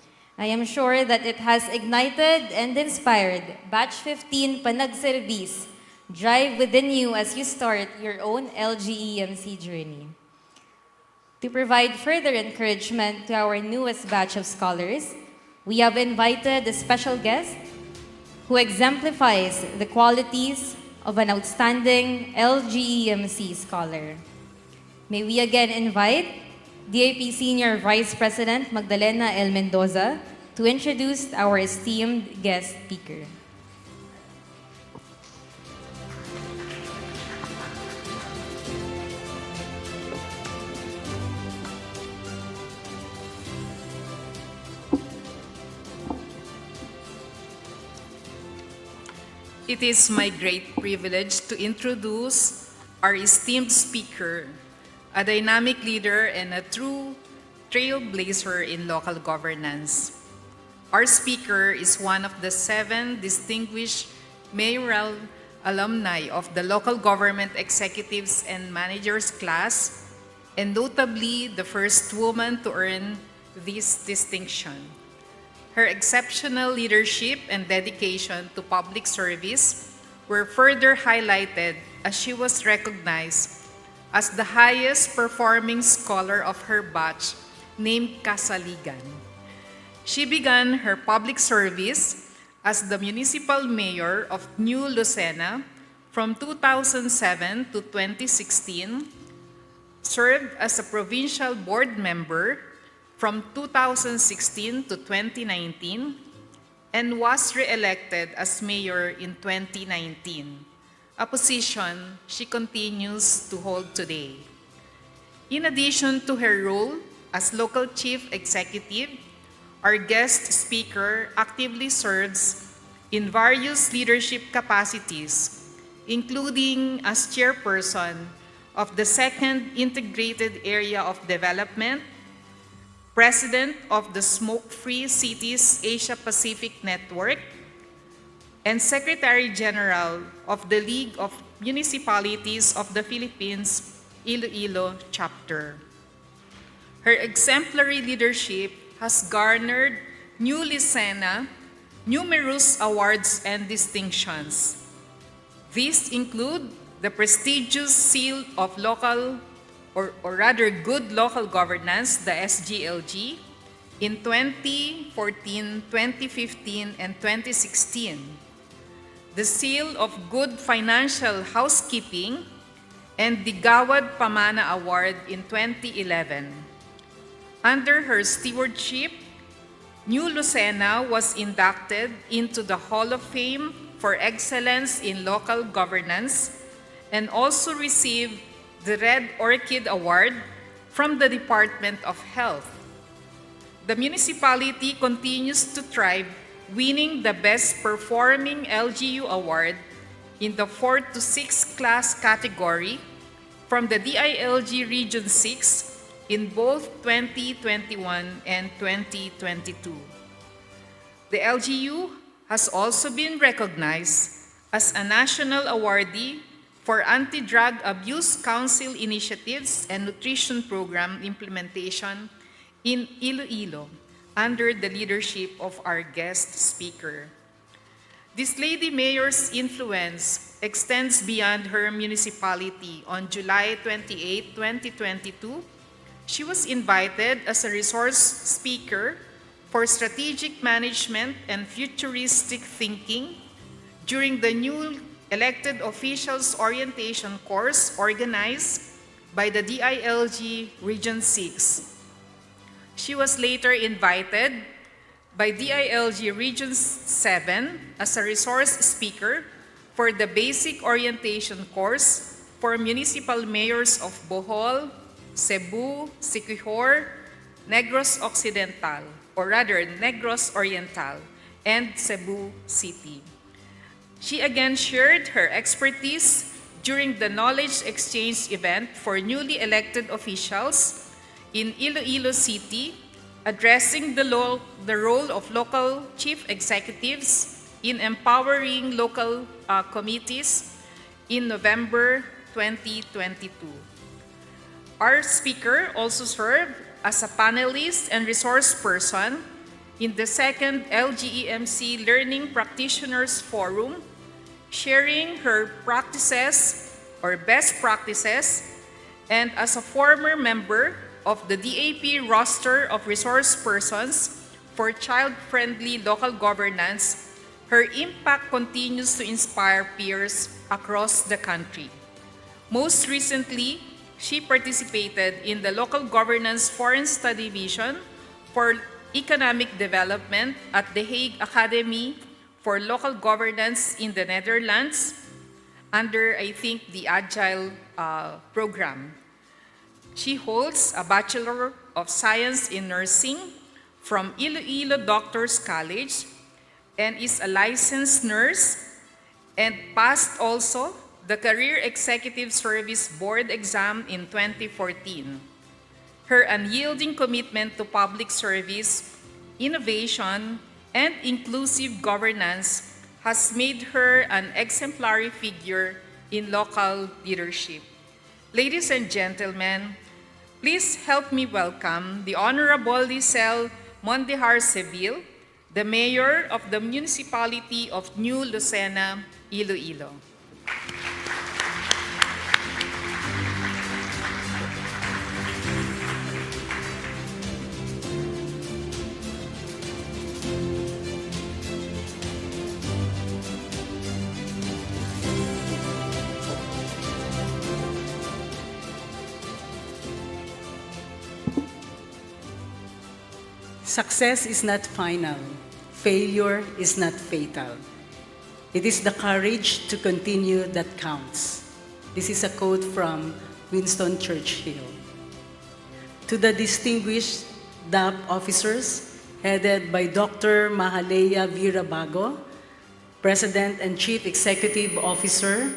I am sure that it has ignited and inspired Batch 15 Panagservis. Drive within you as you start your own LGEMC journey. To provide further encouragement to our newest batch of scholars, we have invited a special guest who exemplifies the qualities of an outstanding LGEMC scholar. May we again invite DAP Senior Vice President Magdalena L. Mendoza to introduce our esteemed guest speaker. It is my great privilege to introduce our esteemed speaker, a dynamic leader and a true trailblazer in local governance. Our speaker is one of the 7 distinguished mayoral alumni of the Local Government Executives and Managers class, and notably the first woman to earn this distinction. Her exceptional leadership and dedication to public service were further highlighted as she was recognized as the highest performing scholar of her batch, named Kasaligan. She began her public service as the municipal mayor of New Lucena from 2007 to 2016, served as a provincial board member from 2016 to 2019, and was re-elected as mayor in 2019, a position she continues to hold today. In addition to her role as local chief executive, our guest speaker actively serves in various leadership capacities, including as chairperson of the 2nd Integrated Area of Development, President of the Smoke-Free Cities Asia-Pacific Network, and Secretary General of the League of Municipalities of the Philippines, Iloilo Chapter. Her exemplary leadership has garnered New Lucena numerous awards and distinctions. These include the prestigious Seal of Local, or rather Good Local Governance, the SGLG, in 2014, 2015, and 2016. The Seal of Good Financial Housekeeping and the Gawad Pamana Award in 2011. Under her stewardship, New Lucena was inducted into the Hall of Fame for Excellence in Local Governance and also received the Red Orchid Award from the Department of Health. The municipality continues to thrive, winning the Best Performing LGU Award in the 4th to 6th class category from the DILG Region 6 in both 2021 and 2022. The LGU has also been recognized as a national awardee for Anti-Drug Abuse Council initiatives and nutrition program implementation in Iloilo under the leadership of our guest speaker. This Lady Mayor's influence extends beyond her municipality. On July 28, 2022, she was invited as a resource speaker for strategic management and futuristic thinking during the new elected officials orientation course organized by the DILG Region 6. She was later invited by DILG Region 7 as a resource speaker for the basic orientation course for municipal mayors of Bohol, Cebu, Siquijor, Negros Occidental, or rather Negros Oriental, and Cebu City. She again shared her expertise during the knowledge exchange event for newly elected officials in Iloilo City, addressing the role of local chief executives in empowering local committees in November 2022. Our speaker also served as a panelist and resource person in the second LGEMC Learning Practitioners Forum, sharing her practices or best practices, and as a former member of the DAP roster of resource persons for child-friendly local governance, her impact continues to inspire peers across the country. Most recently, she participated in the Local Governance Foreign Study Mission for Economic Development at the Hague Academy for Local Governance in the Netherlands under, I think, the Agile program. She holds a Bachelor of Science in Nursing from Iloilo Doctors College and is a licensed nurse and passed also the Career Executive Service Board exam in 2014. Her unyielding commitment to public service, innovation, and inclusive governance has made her an exemplary figure in local leadership. Ladies and gentlemen, please help me welcome the Honorable Lisel Mondehar Seville, the Mayor of the Municipality of New Lucena, Iloilo. Success is not final. Failure is not fatal. It is the courage to continue that counts. This is a quote from Winston Churchill. To the distinguished DAP officers headed by Dr. Mahalea Virabago, President and Chief Executive Officer,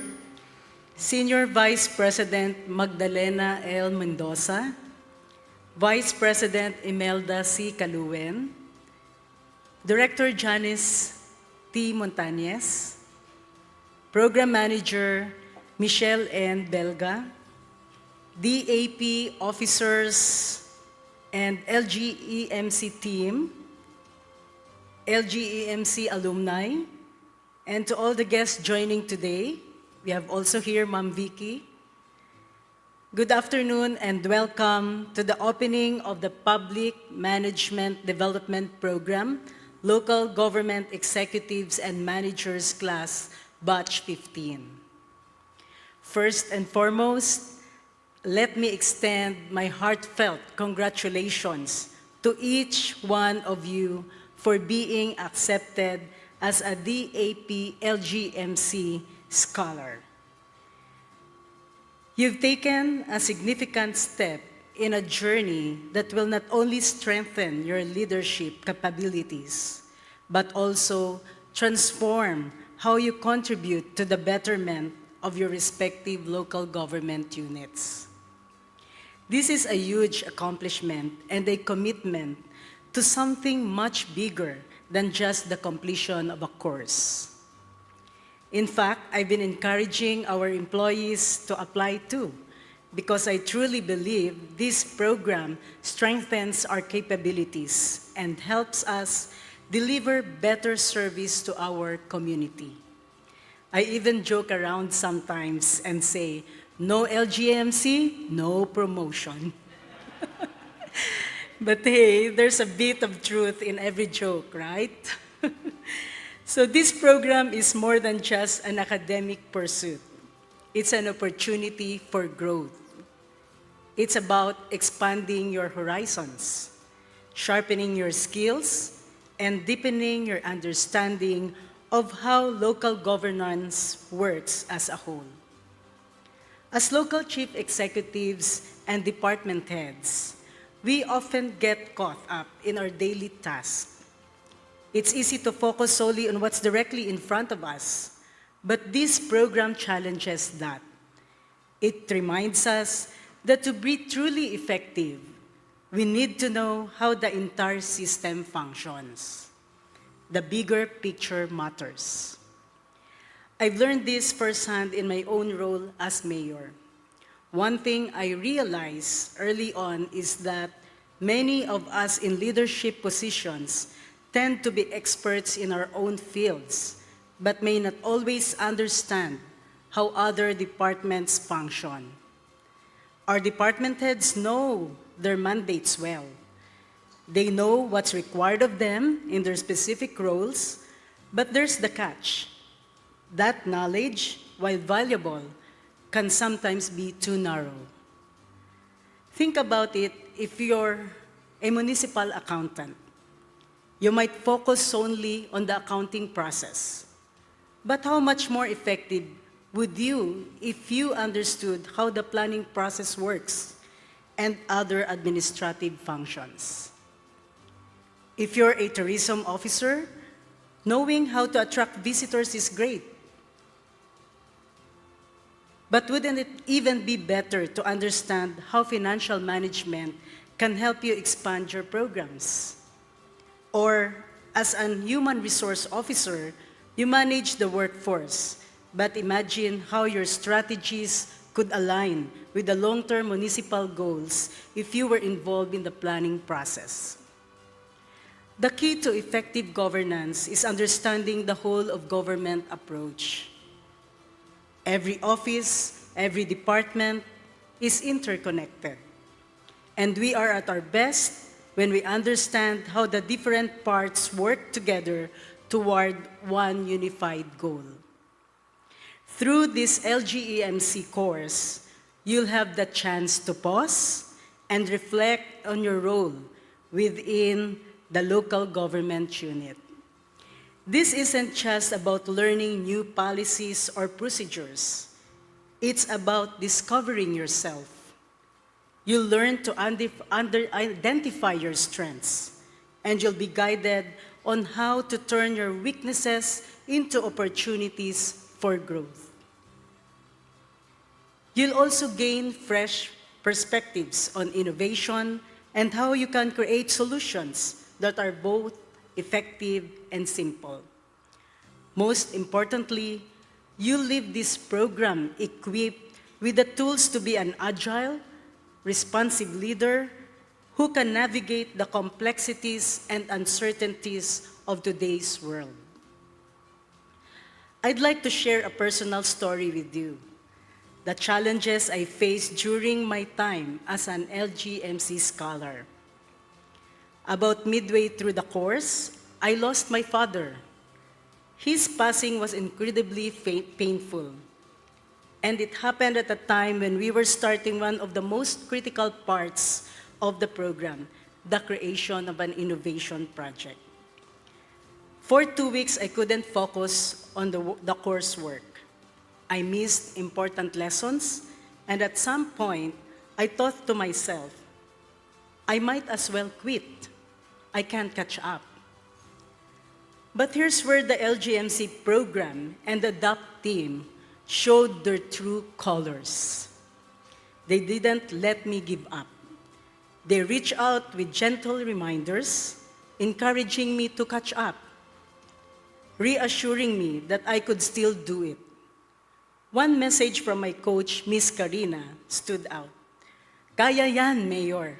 Senior Vice President Magdalena L. Mendoza, Vice President Imelda C. Caluen, Director Janice T. Montañez, Program Manager Michelle N. Belga, DAP officers and LGEMC team, LGEMC alumni, and to all the guests joining today. We have also here Ma'am Vicky. Good afternoon and welcome to the opening of the Public Management Development Program, Local Government Executives and Managers Class, Batch 15. First and foremost, let me extend my heartfelt congratulations to each one of you for being accepted as a DAP LGMC Scholar. You've taken a significant step in a journey that will not only strengthen your leadership capabilities, but also transform how you contribute to the betterment of your respective local government units. This is a huge accomplishment and a commitment to something much bigger than just the completion of a course. In fact, I've been encouraging our employees to apply too, because I truly believe this program strengthens our capabilities and helps us deliver better service to our community. I even joke around sometimes and say, no LGEMC, no promotion. But hey, there's a bit of truth in every joke, right? So this program is more than just an academic pursuit. It's an opportunity for growth. It's about expanding your horizons, sharpening your skills, and deepening your understanding of how local governance works as a whole. As local chief executives and department heads, we often get caught up in our daily tasks. It's easy to focus solely on what's directly in front of us, but this program challenges that. It reminds us that to be truly effective, we need to know how the entire system functions. The bigger picture matters. I've learned this firsthand in my own role as mayor. One thing I realized early on is that many of us in leadership positions tend to be experts in our own fields, but may not always understand how other departments function. Our department heads know their mandates well. They know what's required of them in their specific roles, but there's the catch. That knowledge, while valuable, can sometimes be too narrow. Think about it if you're a municipal accountant. You might focus only on the accounting process. But how much more effective would you if you understood how the planning process works and other administrative functions? If you're a tourism officer, knowing how to attract visitors is great. But wouldn't it even be better to understand how financial management can help you expand your programs? Or, as a human resource officer, you manage the workforce, but imagine how your strategies could align with the long-term municipal goals if you were involved in the planning process. The key to effective governance is understanding the whole of government approach. Every office, every department is interconnected. And we are at our best when we understand how the different parts work together toward one unified goal. Through this LGEMC course, you'll have the chance to pause and reflect on your role within the local government unit. This isn't just about learning new policies or procedures. It's about discovering yourself. You'll learn to identify your strengths, and you'll be guided on how to turn your weaknesses into opportunities for growth. You'll also gain fresh perspectives on innovation and how you can create solutions that are both effective and simple. Most importantly, you'll leave this program equipped with the tools to be an agile, responsive leader who can navigate the complexities and uncertainties of today's world. I'd like to share a personal story with you. The challenges I faced during my time as an LGMC scholar. About midway through the course, I lost my father. His passing was incredibly painful. And it happened at a time when we were starting one of the most critical parts of the program, the creation of an innovation project. For 2 weeks, I couldn't focus on the coursework. I missed important lessons And at some point, I thought to myself, I might as well quit. I can't catch up. But here's where the LGMC program and the DAP team showed their true colors. They didn't let me give up. They reached out with gentle reminders, encouraging me to catch up, reassuring me that I could still do it. One message from my coach, Miss Karina, stood out. Kaya yan, Mayor.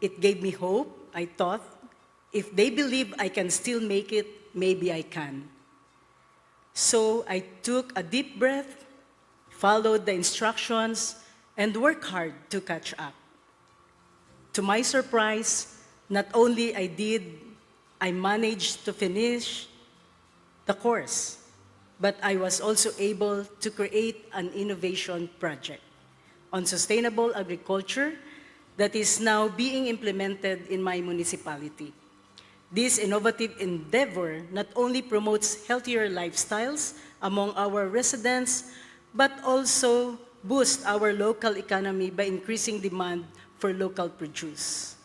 It gave me hope. I thought, if they believe I can still make it, maybe I can. So I took a deep breath, followed the instructions, and worked hard to catch up. To my surprise, not only I managed to finish the course, but I was also able to create an innovation project on sustainable agriculture that is now being implemented in my municipality. This innovative endeavor not only promotes healthier lifestyles among our residents, but also boosts our local economy by increasing demand for local produce.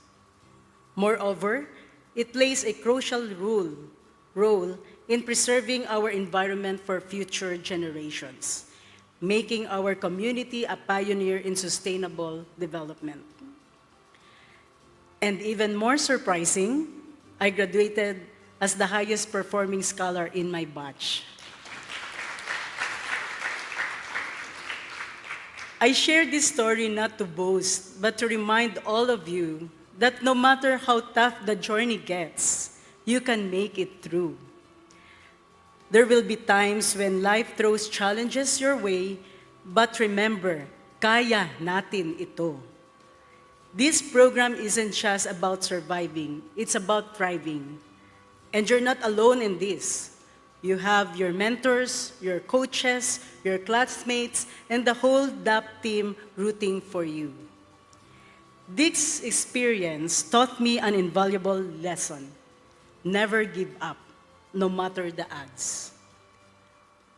Moreover, it plays a crucial role in preserving our environment for future generations, making our community a pioneer in sustainable development. And even more surprising, I graduated as the highest performing scholar in my batch. I share this story not to boast, but to remind all of you that no matter how tough the journey gets, you can make it through. There will be times when life throws challenges your way, but remember, kaya natin ito. This program isn't just about surviving, it's about thriving. And you're not alone in this. You have your mentors, your coaches, your classmates, and the whole DAP team rooting for you. This experience taught me an invaluable lesson. Never give up, no matter the odds.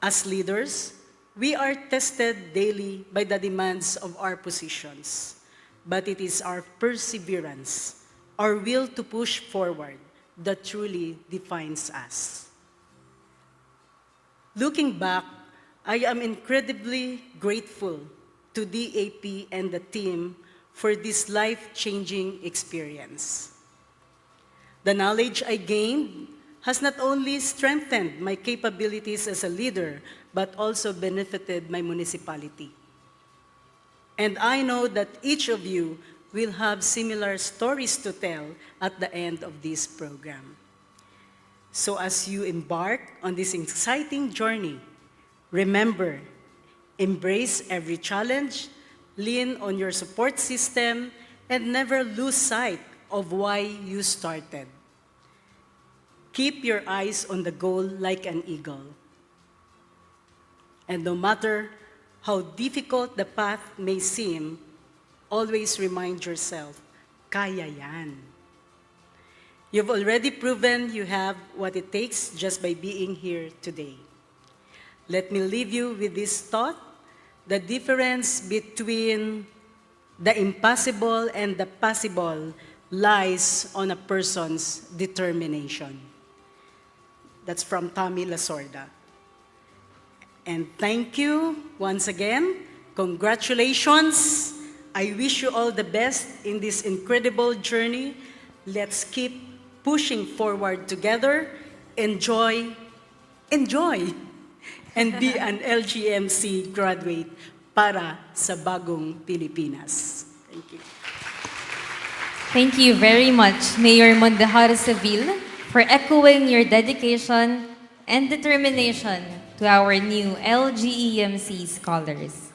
As leaders, we are tested daily by the demands of our positions. But it is our perseverance, our will to push forward, that truly defines us. Looking back, I am incredibly grateful to DAP and the team for this life-changing experience. The knowledge I gained has not only strengthened my capabilities as a leader, but also benefited my municipality. And I know that each of you will have similar stories to tell at the end of this program. So as you embark on this exciting journey, remember, embrace every challenge, lean on your support system, and never lose sight of why you started. Keep your eyes on the goal like an eagle. And no matter how difficult the path may seem, always remind yourself, kaya yan. You've already proven you have what it takes just by being here today. Let me leave you with this thought: the difference between the impossible and the possible lies on a person's determination. That's from Tommy Lasorda. And thank you once again. Congratulations. I wish you all the best in this incredible journey. Let's keep pushing forward together. Enjoy, and be an LGEMC graduate para sa bagong Pilipinas. Thank you. Thank you very much, Mayor Mondejaro Seville, for echoing your dedication and determination to our new LGEMC scholars.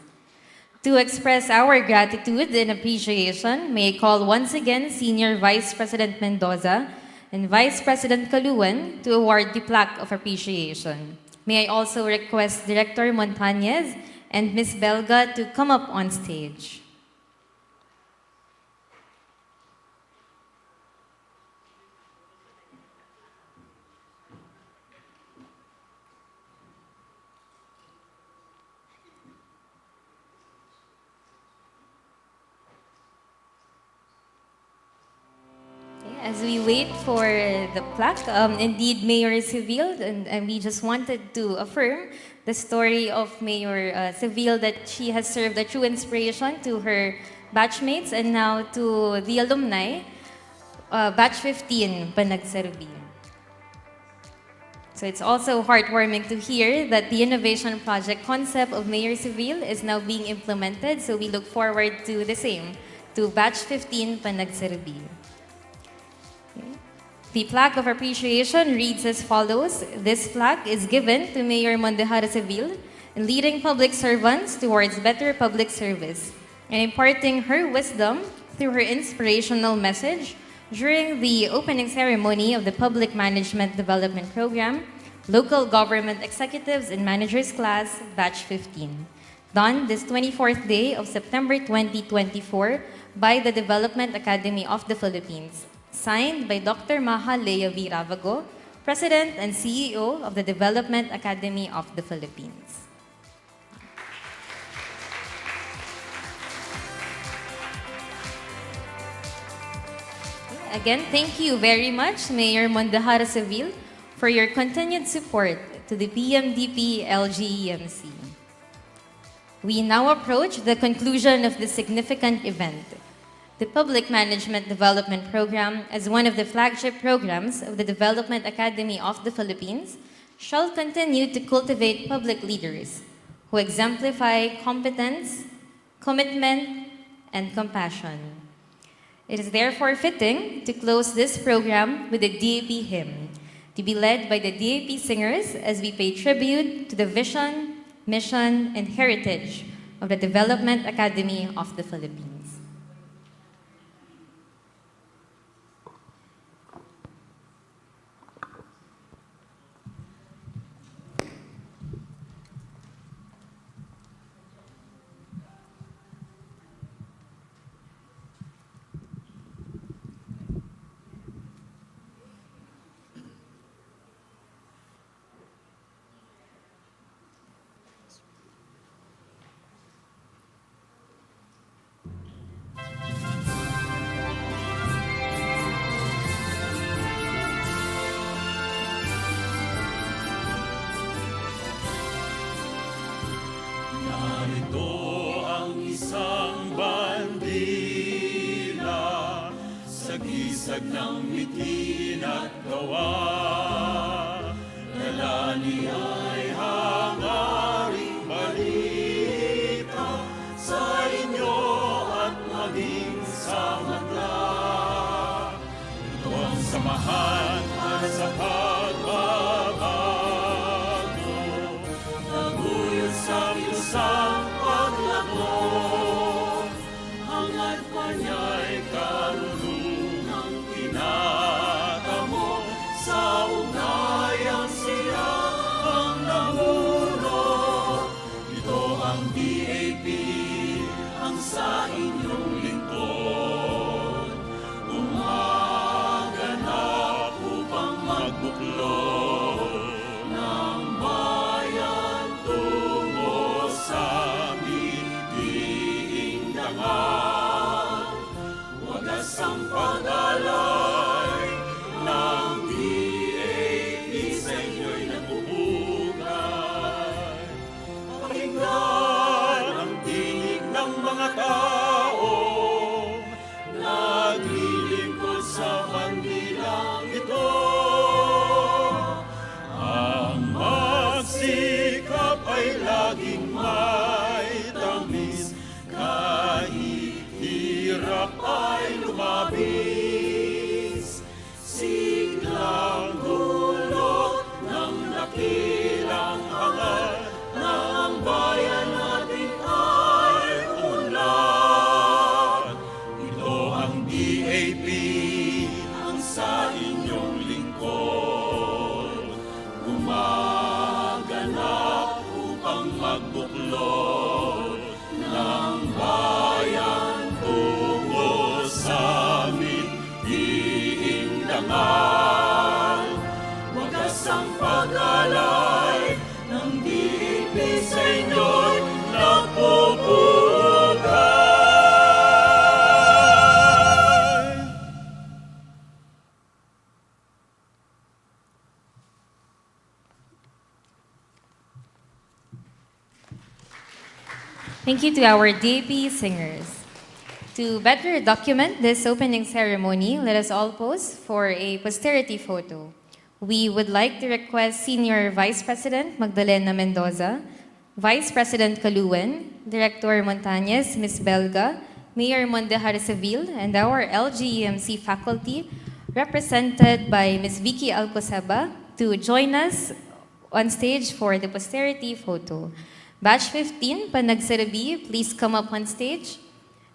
To express our gratitude and appreciation, may I call once again Senior Vice President Mendoza and Vice President Caluen to award the plaque of appreciation. May I also request Director Montañez and Ms. Belga to come up on stage. As we wait for the plaque, indeed, Mayor Seville, and we just wanted to affirm the story of Mayor Seville, that she has served a true inspiration to her batchmates and now to the alumni, batch 15, Panagsarubi. So it's also heartwarming to hear that the innovation project concept of Mayor Seville is now being implemented, so we look forward to the same, to batch 15, Panagsarubi. The plaque of appreciation reads as follows. This plaque is given to Mayor Mondejara Seville in leading public servants towards better public service and imparting her wisdom through her inspirational message during the opening ceremony of the Public Management Development Program, Local Government Executives and Managers Class, Batch 15, done this 24th day of September 2024 by the Development Academy of the Philippines. Signed by Dr. Maha Lea V. Ravago, President and CEO of the Development Academy of the Philippines. Again, thank you very much, Mayor Mondejara Seville, for your continued support to the PMDP LGEMC. We now approach the conclusion of this significant event. The Public Management Development Program, as one of the flagship programs of the Development Academy of the Philippines, shall continue to cultivate public leaders who exemplify competence, commitment, and compassion. It is therefore fitting to close this program with a DAP hymn, to be led by the DAP singers as we pay tribute to the vision, mission, and heritage of the Development Academy of the Philippines. Narito ang isang bandila sa gisag ng mitin at gawa. Dala niya'y hangaring balita sa inyo at maging sa madla. Ito ang samahan para sa pagbabago, naguyod sa isang paglago. Hangad pa niya'y karunungang tinatamo sa ugnayang siya ang namuno. Ito ang DAP, ang sa inyong lingkod, gumaganap upang magbuklod ng bayan tungo sa biging dangal. Wagas ang pag-alay ng DAP sa inyo'y nagpupugay. Pakinggan ang tinig ng mga taong naglilingkod sa bandilang ito. Ang magsikap ay laging may tamis, kahit hirap ay lumabis. Siglang dulot ng dakilang hangal na ang bayan natin ay unlad. Ito ang DAP, ang sa inyong lingkod, gumaganap upang magbuklod ng bayan tungo Thank you to our DAP singers. To better document this opening ceremony, let us all pose for a posterity photo. We would like to request Senior Vice President Magdalena Mendoza, Vice President Caluen, Director Montañez, Ms. Belga, Mayor Mondejar Seville, and our LGEMC faculty, represented by Ms. Vicky Alcoseba, to join us on stage for the posterity photo. Batch 15, Panagsarabi, please come up on stage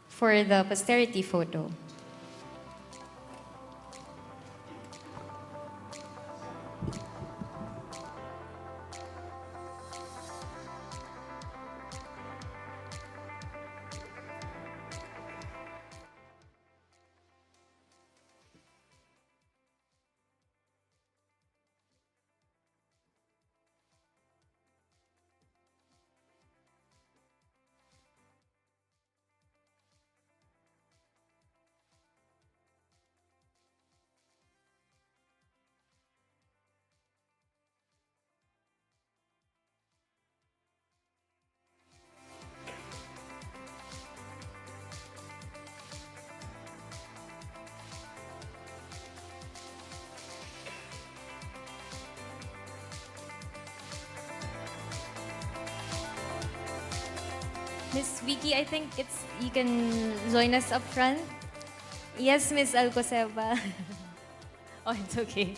for the posterity photo. Miss Vicky, I think you can join us up front. Yes, Miss Alcoseba. Oh, it's okay.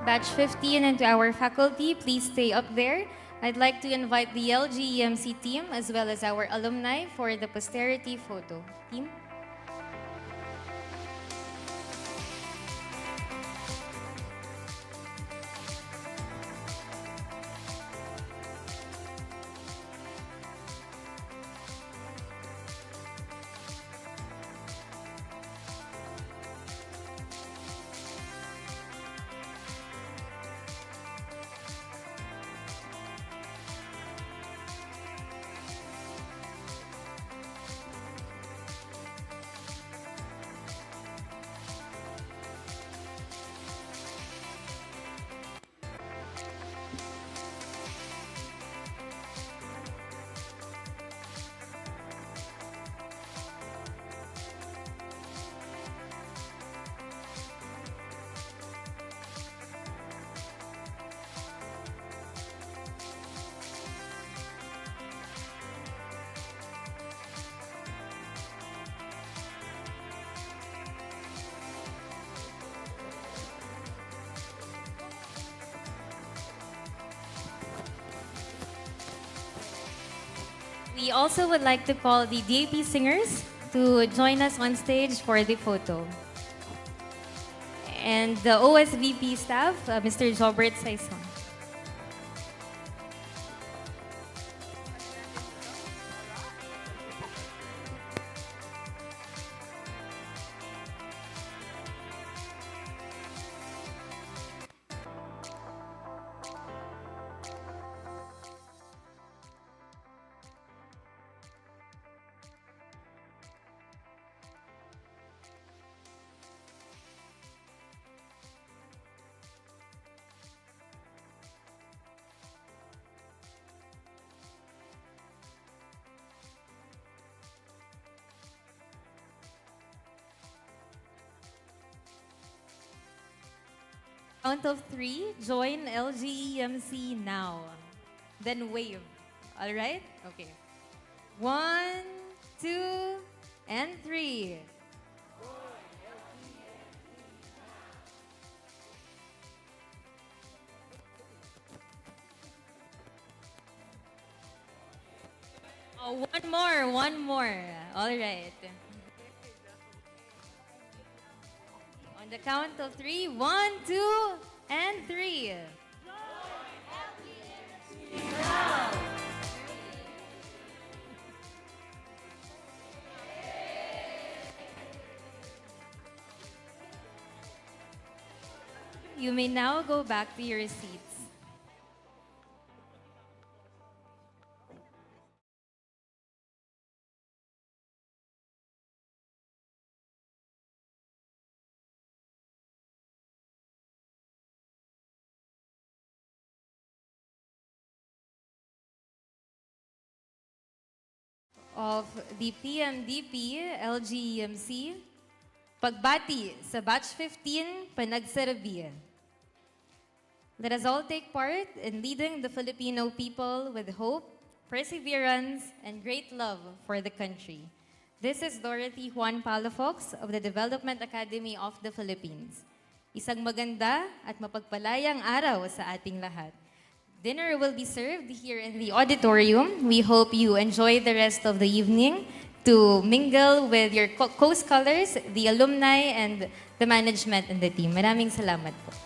Batch 15 and to our faculty, please stay up there. I'd like to invite the LGEMC team as well as our alumni for the posterity photo. Team? We also would like to call the DAP singers to join us on stage for the photo. And the OSVP staff, Mr. Jobert Saison. Count of 3, join LGEMC now. Then wave. All right? Okay. 1, 2, and 3. Oh, one more. All right. On the count of 3, 1, 2, and 3. You may now go back to your seats. Of the PMDP, LGEMC, pagbati sa Batch 15, Panagsarabi. Let us all take part in leading the Filipino people with hope, perseverance, and great love for the country. This is Dorothy Juan Palafox of the Development Academy of the Philippines. Isang maganda at mapagpalayang araw sa ating lahat. Dinner will be served here in the auditorium. We hope you enjoy the rest of the evening to mingle with your co-scholars, the alumni, and the management and the team. Maraming salamat po.